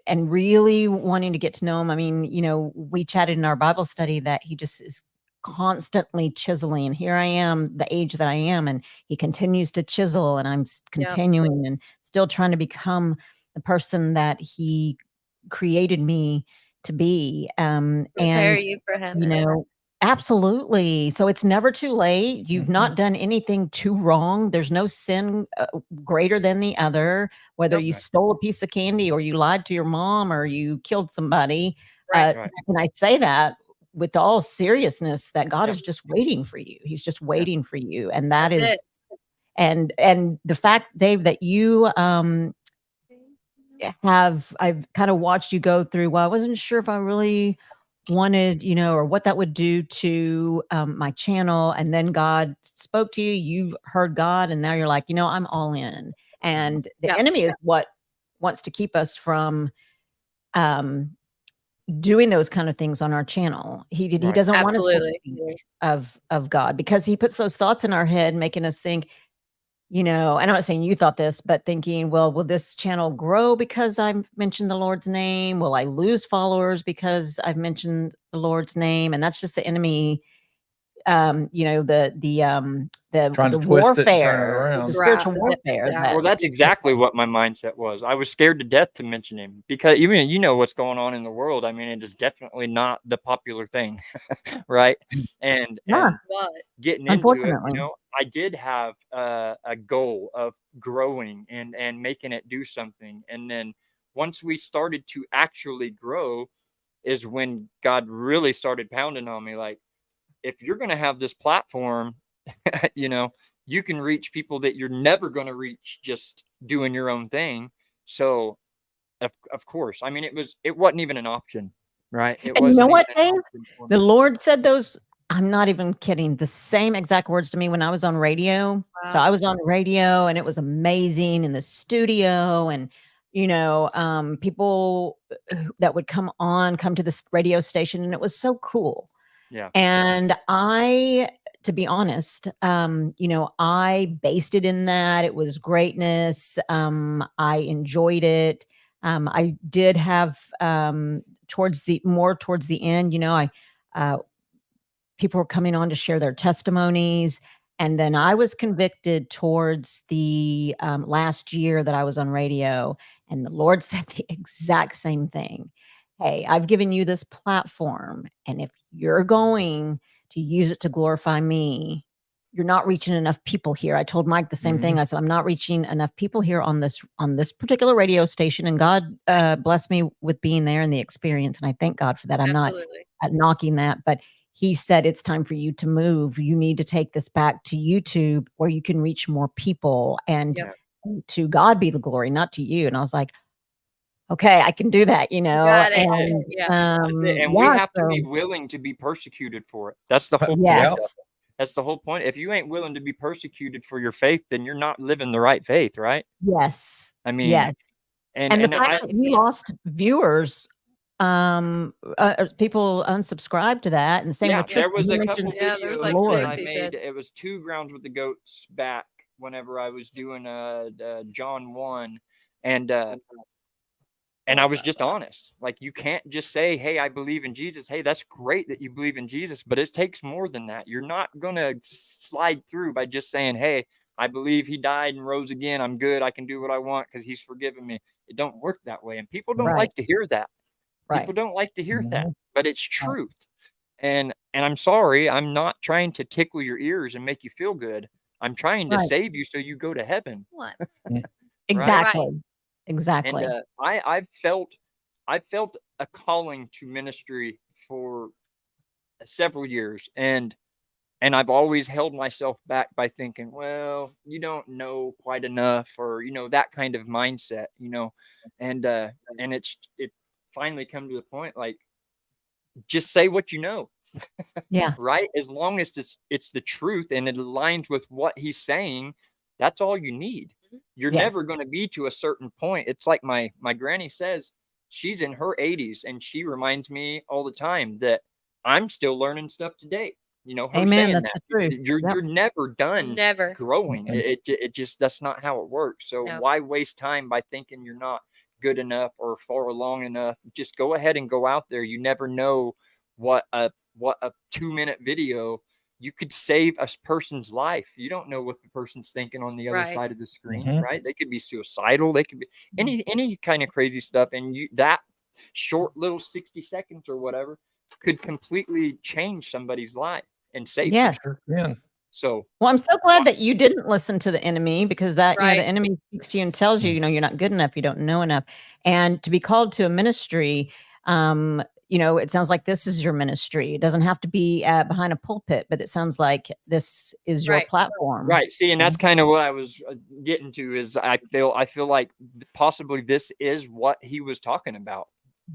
and really wanting to get to know him. I mean, we chatted in our Bible study that he just is constantly chiseling. Here I am, the age that I am, and he continues to chisel, and I'm continuing and still trying to become the person that he created me to be. Prepare And you for you heaven. know, Absolutely. So it's never too late. You've not done anything too wrong. There's no sin greater than the other, whether Nope. you stole a piece of candy or you lied to your mom or you killed somebody. Right. Right. And I say that with all seriousness that God Yeah. is just waiting for you. He's just waiting for you. And That's that is, it. and the fact, Dave, that you I've kind of watched you go through, well, I wasn't sure if I really wanted, or what that would do to my channel. And then God spoke to you, you heard God, and now you're like, I'm all in. And the Yeah. enemy is what wants to keep us from doing those kind of things on our channel. He Right. doesn't want us to Absolutely. think of God, because he puts those thoughts in our head, making us think, and I'm not saying you thought this, but thinking, well, will this channel grow because I've mentioned the Lord's name? Will I lose followers because I've mentioned the Lord's name? And that's just the enemy, Trying the to twist it and turn it warfare, around. the spiritual Right. warfare. Yeah. Well, that's exactly what my mindset was. I was scared to death to mention him because even what's going on in the world. I mean, it is definitely not the popular thing, right? And Yeah, But getting into it, unfortunately. I did have a goal of growing and making it do something. And then once we started to actually grow, is when God really started pounding on me, like, if you're going to have this platform, you know, you can reach people that you're never going to reach just doing your own thing. So, of course, I mean, it wasn't even an option, right? It And you know wasn't what, even an Dave? option for The me. Lord said those, I'm not even kidding, the same exact words to me when I was on radio. So wow. I was on radio and it was amazing in the studio, and people that would come to this radio station, and it was so cool. Yeah. And to be honest, I based it in that. It was greatness. I enjoyed it. I did have towards the end, uh, people were coming on to share their testimonies. And then I was convicted towards the last year that I was on radio, and the Lord said the exact same thing. Hey, I've given you this platform, and if you're going to use it to glorify me, you're not reaching enough people here. I told Mike the same thing. I said, I'm not reaching enough people here on this particular radio station, and God blessed me with being there and the experience, and I thank God for that. I'm not Absolutely. knocking that, but he said, it's time for you to move. You need to take this back to YouTube where you can reach more people, and Yep. to God be the glory, not to you. And I was like, okay, I can do that, Got it. and Yeah. That's it. And we yeah, have to be so willing to be persecuted for it. That's the whole point. Yeah. yes, That's the whole point. If you ain't willing to be persecuted for your faith, then you're not living the right faith, right? yes, I mean, yes. And the and fact that we lost viewers, people unsubscribed to that, and same yeah, with there Tristan. was He a couple mentions Yeah, there was videos like Lord. that 6, I he made. said. It was 2 grounds with the goats back whenever I was doing John 1, and I was just honest. Like, you can't just say, "Hey, I believe in Jesus." Hey, that's great that you believe in Jesus, but it takes more than that. You're not gonna slide through by just saying, "Hey, I believe he died and rose again. I'm good. I can do what I want because he's forgiven me." It don't work that way, and people don't Right, like to hear that. right. People don't like to hear that, Mhm. but it's truth. And I'm sorry, I'm not trying to tickle your ears and make you feel good. I'm trying to Right. save you so you go to heaven, What? right? Exactly. And Exactly. I felt a calling to ministry for several years, and I've always held myself back by thinking, well, you don't know quite enough, or that kind of mindset, and it finally come to the point, like, just say what you know. Yeah. Right? As long as it's the truth and it aligns with what he's saying, that's all you need. You're Yes. never going to be to a certain point. It's like my granny says, she's in her 80s, and she reminds me all the time that I'm still learning stuff today. Her Amen. saying That's that the truth. you're Yep. never done Never. growing. It just, that's not how it works. So No. why waste time by thinking you're not good enough or far along enough? Just go ahead and go out there. You never know what a 2-minute video, you could save a person's life. You don't know what the person's thinking on the other Right. side of the screen, Mhm. right? They could be suicidal. They could be any kind of crazy stuff. And that short little 60 seconds or whatever could completely change somebody's life and save them. Yes. Sure can. So Well, I'm so glad that you didn't listen to the enemy, because that, you know, Right. the enemy speaks to you and tells you, you know, you're not good enough, you don't know enough. And to be called to a ministry, you know, it sounds like this is your ministry. It doesn't have to be behind a pulpit, but it sounds like this is your Right. platform. right, see, and that's kind of what I was getting to is I feel like possibly this is what he was talking about.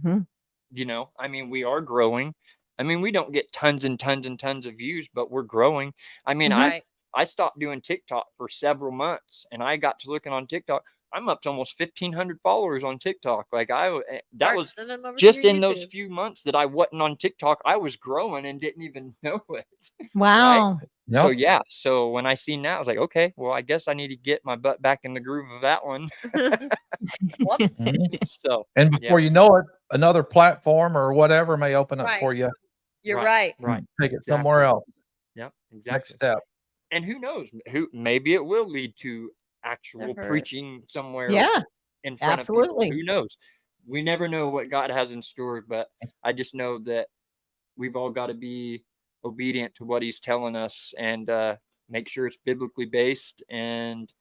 Mhm. You know, I mean, we are growing. I mean, we don't get tons and tons and tons of views, but we're growing. I mean, Mhm. Right. I stopped doing TikTok for several months, and I got to looking on TikTok. I'm up to almost 1,500 followers on TikTok. Like that Start was sending 'em over to just your in those YouTube. few months that I wasn't on TikTok. I was growing and didn't even know it. Wow. So Yep. yeah, so when I seen that, I was like, okay, well, I guess I need to get my butt back in the groove of that one. Mhm. So And yeah, before you know it, another platform or whatever may open up Right. for you. You're right, right. right, Take it exactly. somewhere else. Yep, Next exactly. step. And who knows? Maybe it will lead to actual heard. preaching somewhere Yeah, in front of people. absolutely. Who knows? We never know what God has in store, but I just know that we've all got to be obedient to what He's telling us and make sure it's biblically based, and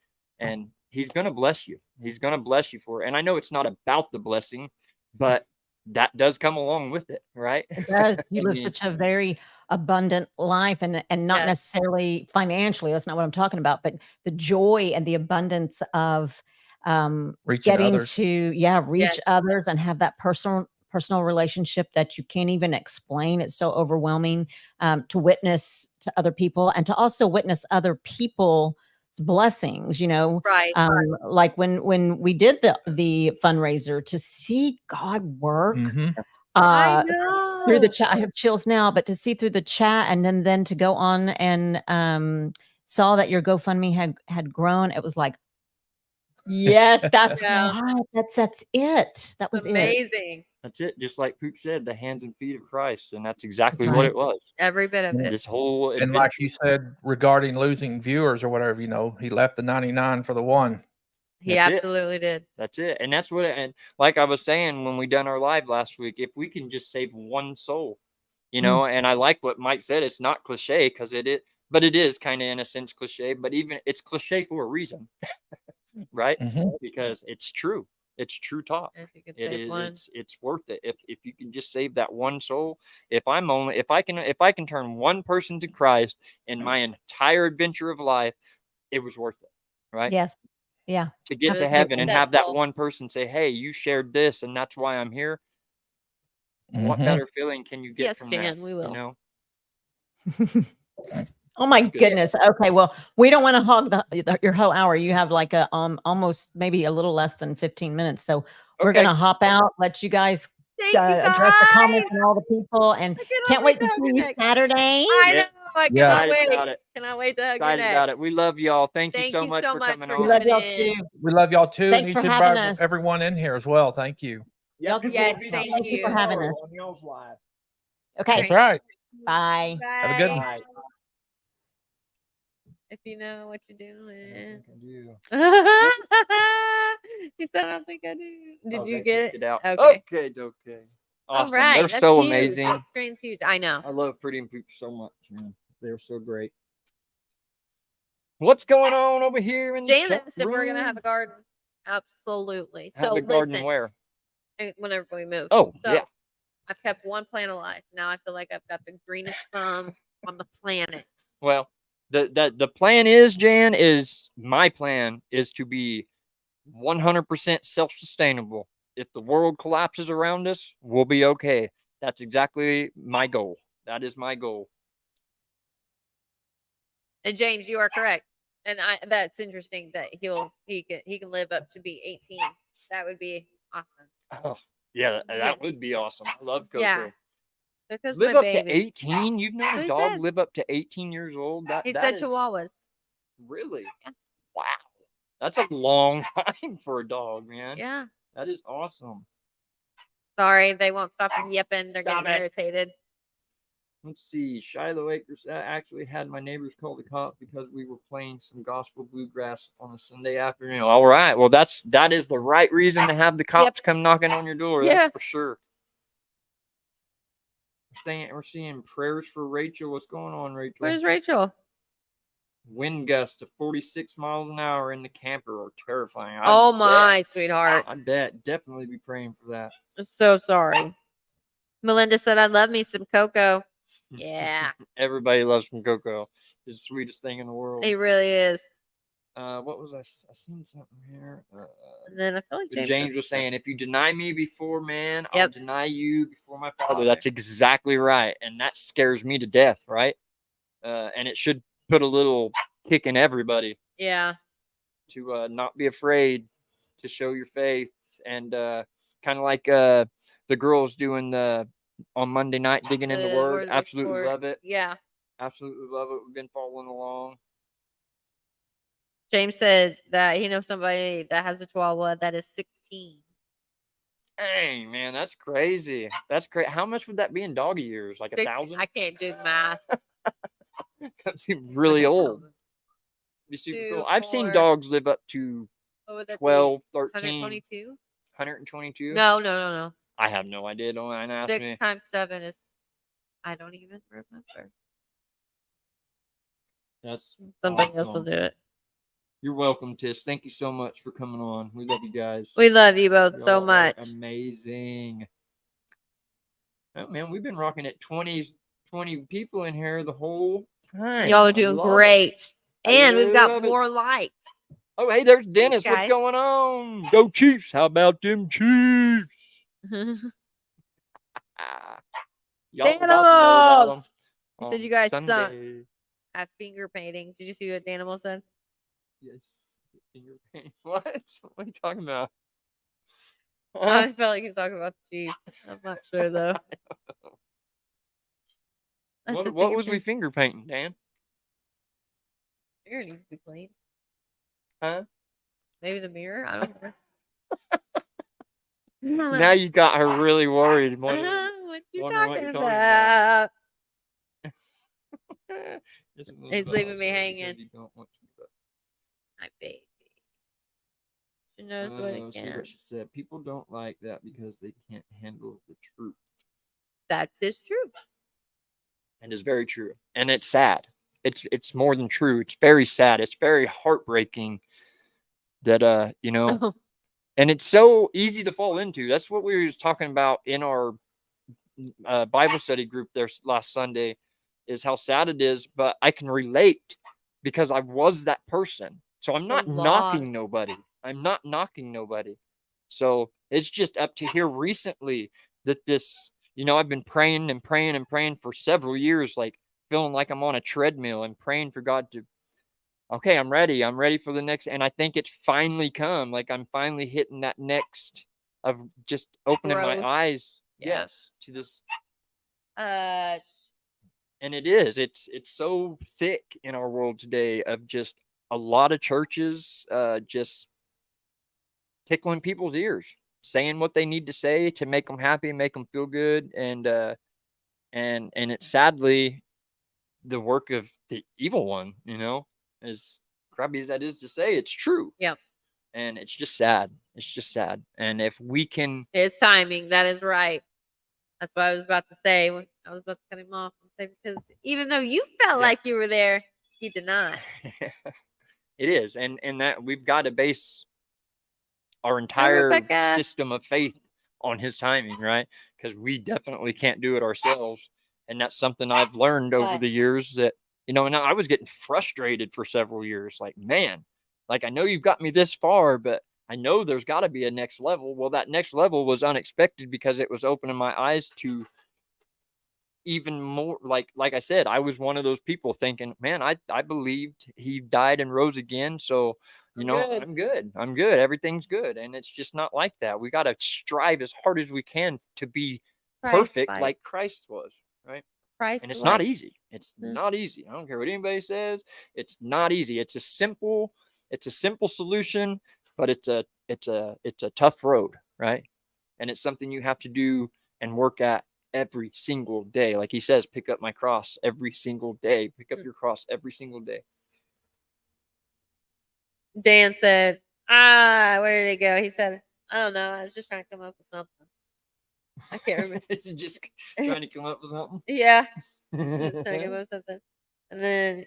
He's going to bless you. He's going to bless you for it. And I know it's not about the blessing, but that does come along with it, right? It does. You I live mean, such a very abundant life, and not Yes. necessarily financially. That's not what I'm talking about, but the joy and the abundance of Reaching getting others. to reach Yes. others and have that personal relationship that you can't even explain. It's so overwhelming, to witness to other people and to also witness other people's blessings, you know. Right. Like when we did the fundraiser, to see God work Mhm. I through the know. chat. I have chills now, but to see through the chat and then to go on and saw that your GoFundMe had grown, it was like, yes, that's Yeah. why. That's it. That was it. Amazing. that's it. Just like Pooch said, the hands and feet of Christ, and that's exactly Right. what it was. Every bit of Yeah. it. This whole And like adventure. you said, regarding losing viewers or whatever, you know, he left the 99 for the one. He That's it. absolutely did. That's it. And that's what and like I was saying when we done our live last week, if we can just save one soul, you know, and I like what Mike said, it's not cliche because but it is kind of in a sense cliche, but even it's cliche for a reason, right? Mhm. Because it's true. It's true talk. If you could It save is one. it's worth it if you can just save that one soul. If I can turn one person to Christ in my entire adventure of life, it was worth it, right? Yes. Yeah. To get to Absolutely. heaven and have that Successful. one person say, "Hey, you shared this, and that's why I'm here." What Mhm. better feeling can you get Yes, from Jan, that? we You will. know, Oh my Good. goodness. Okay. Well, we don't want to hog your whole hour. You have like a almost maybe a little less than 15 minutes. So we're Okay. gonna hop out, let you guys Thank you address the comments guys. and all the people, and I cannot can't wait wait to to hug see your you neck. Saturday. I Yeah. know. I Yes. cannot excited wait. about it. Cannot wait to hug your Excited neck. about it. We love y'all. Thank you Thank so you much so for much coming for on. We love coming y'all in. too. We love y'all too. Thanks and for you should having invite us. everyone in here as well. Thank you. Y'all people Yes, will be thank seeing you. for having us. tomorrow on y'all's live. Okay. That's right. Bye. Have a good one. Bye. If you know what you're I don't doing. think I do. He said, I don't think I do. Did Oh, you they get kicked it? out. Okay. Okay. All Awesome. right. They're That's so huge. amazing. That screen's huge. I know. I love Pretty Pooch so much, man. They're so great. What's going on over here in the Jan chat asked if we're gonna have room? a garden. Absolutely. Have So a garden listen, where? whenever we move. Oh, So yeah. I've kept one plant alive. Now I feel like I've got the greenest thumb on the planet. Well, the plan is, Jan, is my plan is to be 100% self-sustainable. If the world collapses around us, we'll be okay. That's exactly my goal. That is my goal. And James, you are correct. And that's interesting that he can live up to be 18. That would be awesome. Oh, yeah, Yeah. that would be awesome. I love Coco. Yeah. Because Live my up baby. to 18? You've known So a he dog said. live up to 18 years old? He That said is chihuahuas. really Yeah. wow. That's a long time for a dog, man. Yeah. That is awesome. Sorry, they won't stop yipping. They're Stop getting it. irritated. Let's see. Shiloh Acres actually had my neighbors call the cops because we were playing some gospel bluegrass on a Sunday afternoon. All right. Well, that is the right reason to have the cops come knocking on your door. Yeah. That's for sure. We're seeing prayers for Rachel. What's going on, Rachel? Where's Rachel? Wind gusts of 46 miles an hour in the camper are terrifying. Oh my sweetheart. I bet. Definitely be praying for that. I'm so sorry. Melinda said, I love me some cocoa. Yeah. Everybody loves some cocoa. It's the sweetest thing in the world. He really is. What was I seen something here. And then I feel like James was saying, if you deny me before man, I'll Yep. deny you before my Father. That's exactly right. And that scares me to death, right? And it should put a little kick in everybody Yeah. to not be afraid to show your faith. And kind of like the girls doing on Monday night, digging in the Word. Absolutely love it. Yeah. Absolutely love it. We've been following along. James said that he knows somebody that has a Chihuahua that is 16. Dang, man, that's crazy. That's great. How much would that be in doggy years? Like 1,000? I can't do math. That'd be really old. Be super 2, cool. I've seen 4. dogs live up to What would that 12, be? 13, 122? 122. No. I have no idea. Don't ask 6 me. times 7 is, I don't even remember. That's Somebody else will awesome. do it. You're welcome, Tish. Thank you so much for coming on. We love you guys. We love you both so Y'all are much. amazing. Oh, man, we've been rocking at 20 people in here the whole time. Y'all are I doing love it. great. I And we've got love it. more likes. Oh, hey, there's Dennis. What's guys. going on? Go Chiefs. How about them Chiefs? Y'all about to know about them. He said you guys stunk Sunday. at finger painting. Did you see what Danimal said? Yes. Finger paint. What? What are you talking about? I felt like he was talking about the Chiefs. I'm not sure though. That's the What finger was we paint. finger painting, Dan? Mirror needs to be cleaned. Huh? Maybe the mirror. I don't know. Now you got her really worried. What you wondering what talking you're talking about? Just a little He's bit leaving me also hanging. because you don't want to, but- My baby. She knows what it see can. what she said. People don't like that because they can't handle the truth. That is true. And it's very true. And it's sad. It's more than true. It's very sad. It's very heartbreaking that you know, and it's so easy to fall into. That's what we were talking about in our Bible study group there last Sunday, is how sad it is, but I can relate because I was that person. So I'm not knocking nobody. I'm not knocking nobody. So it's just up to here recently that this, I've been praying and praying and praying for several years, like feeling like I'm on a treadmill and praying for God to, okay, I'm ready. I'm ready for the next. And I think it's finally come. Like I'm finally hitting that next of just opening my eyes. Yeah. Yes. To this. And it is. It's so thick in our world today of just a lot of churches just tickling people's ears, saying what they need to say to make them happy, make them feel good, and it's sadly the work of the evil one. As crappy as that is to say, it's true. Yep. And it's just sad. It's just sad. And if we can, his timing, that is right. That's what I was about to say. When I was about to cut him off and say, because even though you felt like you were there, he did not. It is, and that we've got to base our entire system of faith on his timing, right? Because we definitely can't do it ourselves, and that's something I've learned over the years. That and I was getting frustrated for several years. Like, man, like I know you've got me this far, but I know there's got to be a next level. Well, that next level was unexpected because it was opening my eyes to even more. Like I said, I was one of those people thinking, man, I believed he died and rose again. So, I'm good. I'm good. Everything's good. And it's just not like that. We got to strive as hard as we can to be perfect like Christ was, right? And it's not easy. It's not easy. I don't care what anybody says. It's not easy. It's a simple solution, but it's a tough road, right? And it's something you have to do and work at every single day. Like he says, pick up my cross every single day. Pick up your cross every single day. Dan said, where did it go? He said, I don't know. I was just trying to come up with something. I can't remember. Is he just trying to come up with something? Yeah. Just trying to give him something. And then,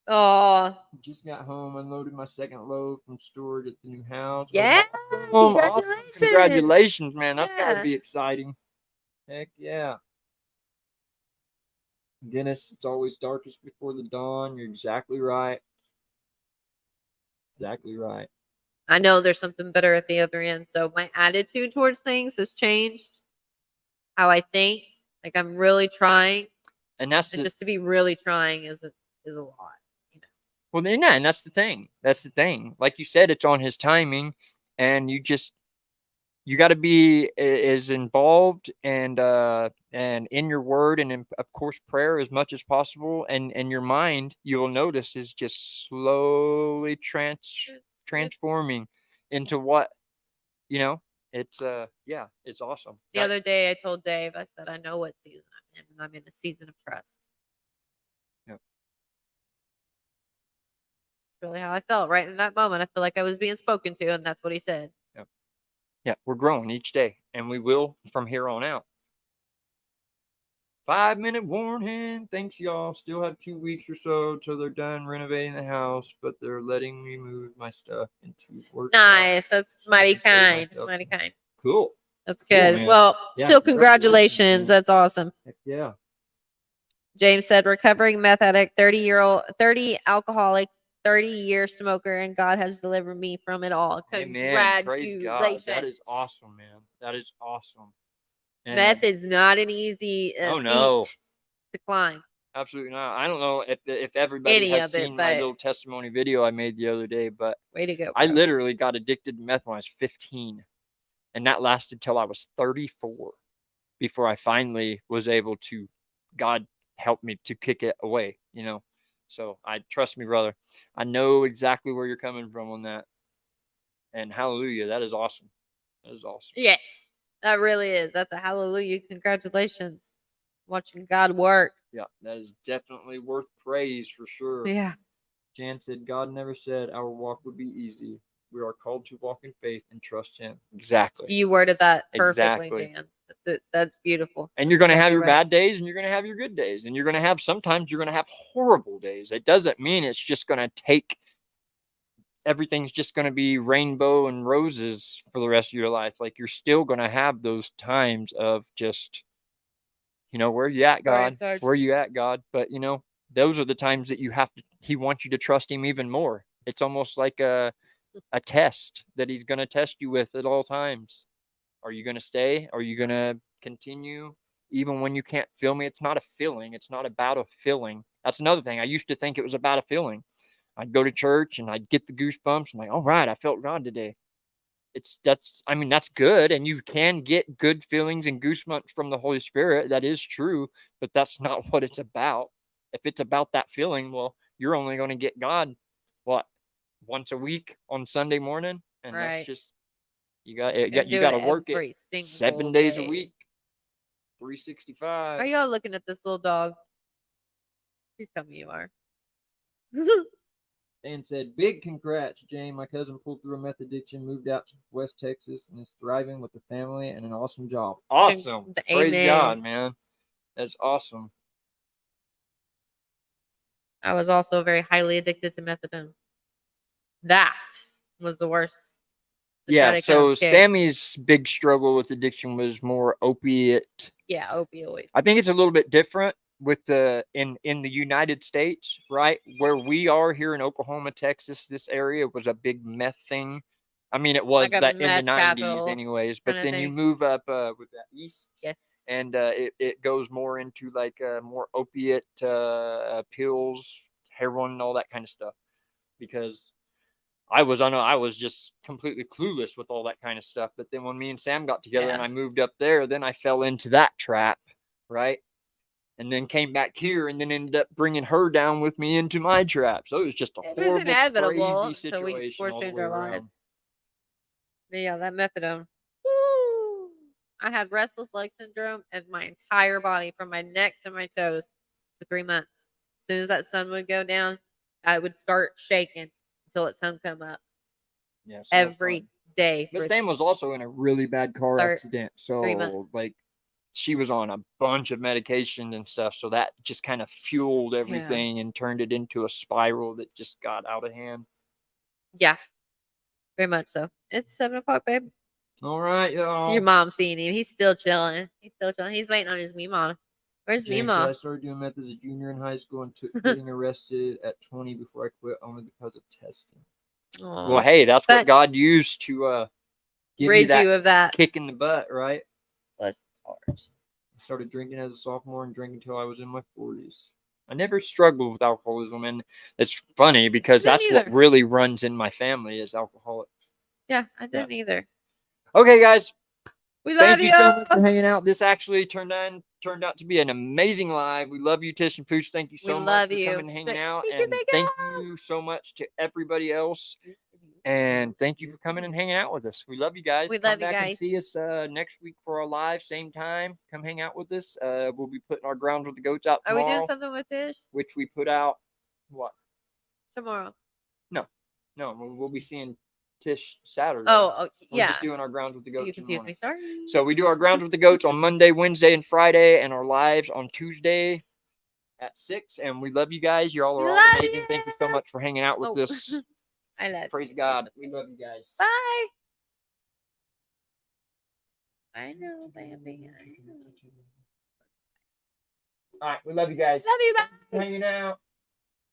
oh, Just got home, unloaded my second load from storage at the new house. yeah. Awesome. Congratulations. Congratulations, man. That's gotta Yeah. be exciting. Heck yeah. Dennis, it's always darkest before the dawn. You're exactly right. Exactly right. I know there's something better at the other end. So my attitude towards things has changed. How I think. Like I'm really trying. And that's And the just to be really trying is a lot. You know. well then yeah, and that's the thing. That's the thing. Like you said, it's on his timing, and you got to be as involved and in your word and in, of course prayer as much as possible, and your mind you'll notice is just slowly transforming into what you know it's yeah, it's awesome. The other day I told Dave, I said, I know what season I'm in, and I'm in a season of trust. Yep. Really how I felt right in that moment. I feel like I was being spoken to, and that's what he said. Yep. Yeah, we're growing each day, and we will from here on out. 5-minute warning. Thanks, y'all. Still have 2 weeks or so till they're done renovating the house, but they're letting me move my stuff into work. Nice. That's mighty can save my kind. stuff. Mighty kind. Cool. That's Cool, good. man. Well, Yeah, still congratulations, man. congratulations. That's awesome. Heck yeah. James said, recovering meth addict, 30 alcoholic, 30-year smoker, and God has delivered me from it all. Amen. Praise God. Congratulations. That is awesome, man. That is awesome. And Meth is not an easy Oh, no. feat to climb. absolutely not. I don't know if everybody Any has of it, seen my but- little testimony video I made the other day, but Way to go. I bro. literally got addicted to meth when I was 15, and that lasted till I was 34 before I finally was able to, God helped me to kick it away, you know. So I trust me, brother. I know exactly where you're coming from on that. And hallelujah, that is awesome. That is awesome. Yes, that really is. That's a hallelujah. Congratulations. Watching God work. Yeah, that is definitely worth praise for sure. Yeah. Jan said, God never said our walk would be easy. We are called to walk in faith and trust Him. Exactly. You worded that perfectly, Exactly. Dan. That's beautiful. And you're going to have your Exactly right. bad days and you're going to have your good days. And you're going to have, sometimes you're going to have horrible days. It doesn't mean it's just going to take, everything's just going to be rainbow and roses for the rest of your life. Like you're still going to have those times of just, you know, where you at, God? Sorry. Where you at, God? But, you know, those are the times that you have to, He wants you to trust Him even more. It's almost like a test that He's going to test you with at all times. Are you going to stay? Are you going to continue even when you can't feel me? It's not a feeling. It's not about a feeling. That's another thing. I used to think it was about a feeling. I'd go to church and I'd get the goosebumps. I'm like, all right, I felt God today. That's good. And you can get good feelings and goosebumps from the Holy Spirit. That is true, but that's not what it's about. If it's about that feeling, well, you're only going to get God, what, once a week on Sunday morning? And Right. that's just, you got to work every it single 7 days a day. week, 365. Are y'all looking at this little dog? Please tell me you are. And said, big congrats, Jane. My cousin pulled through a meth addiction, moved out to West Texas, and is thriving with a family and an awesome job. Awesome. Praise Amen. God, man. That's awesome. I was also very highly addicted to methadone. That was the worst. to try Yeah, to so kick. Sammy's big struggle with addiction was more opiate. Yeah, opioid. I think it's a little bit different with the in the United States, right? Where we are here in Oklahoma, Texas, this area was a big meth thing. I mean, it was Like a that in the meth 90s capital anyways, but kinda then you thing. move up with that east Yes. and it goes more into like more opiate pills, heroin, and all that kind of stuff. Because I was just completely clueless with all that kind of stuff. But then when me and Sam got together and Yeah. I moved up there, then I fell into that trap, right? And then came back here and then ended up bringing her down with me into my trap. So it was just a It was horrible, inevitable, crazy so we situation forced all the into way our lives. around. But yeah, that methadone. Woo! I had restless leg syndrome and my entire body from my neck to my toes for 3 months. As soon as that sun would go down, I would start shaking until the sun come up. Yeah, so Every fun. day. Miss For Sam was also in a really bad car Thir- accident. 3 So months. like she was on a bunch of medication and stuff. So that just kind of fueled everything and turned it into a spiral that just got out of hand. Yeah, very much so. It's 7 o'clock, babe. All right, y'all. Your mom's seeing him. He's still chilling. He's still chilling. He's waiting on his Mima. Where's James said, I Mima? started doing meth as a junior in high school and took getting arrested at 20 before I quit only because of testing. Aw. Well, hey, that's what But- God used to give Rid you that you of that. kick in the butt, right? Bless his heart. I started drinking as a sophomore and drank until I was in my 40s. I never struggled with alcoholism, and it's funny because Didn't that's what either. really runs in my family is alcoholics. Yeah, I didn't either. Okay, guys, We love thank you. you so much for hanging out. This actually turned out to be an amazing live. We love you, Tish and Pooch. Thank you We so much love for you. coming and hanging out, Thank you, and thank thank you. you so much to everybody else. And thank you for coming and hanging out with us. We love you guys. We Come love you back and guys. see us next week for our live, same time. Come hang out with us. We'll be putting our Grounds with the Goats out Are we tomorrow, doing something with Tish which we put out what? tomorrow? No, we'll be seeing Tish Saturday. Oh, We're yeah. just doing our Grounds with the Goats. You in the confused morning. me. Sorry. So we do our Grounds with the Goats on Monday, Wednesday, and Friday, and our lives on Tuesday at 6. And we love you guys. You all are all Love amazing. Thank you so much for hanging out with Oh. us. I love Praise you. God. We love you guys. Bye. I know, baby. I know. All right, we love you guys. Love you. Bye. Hanging out.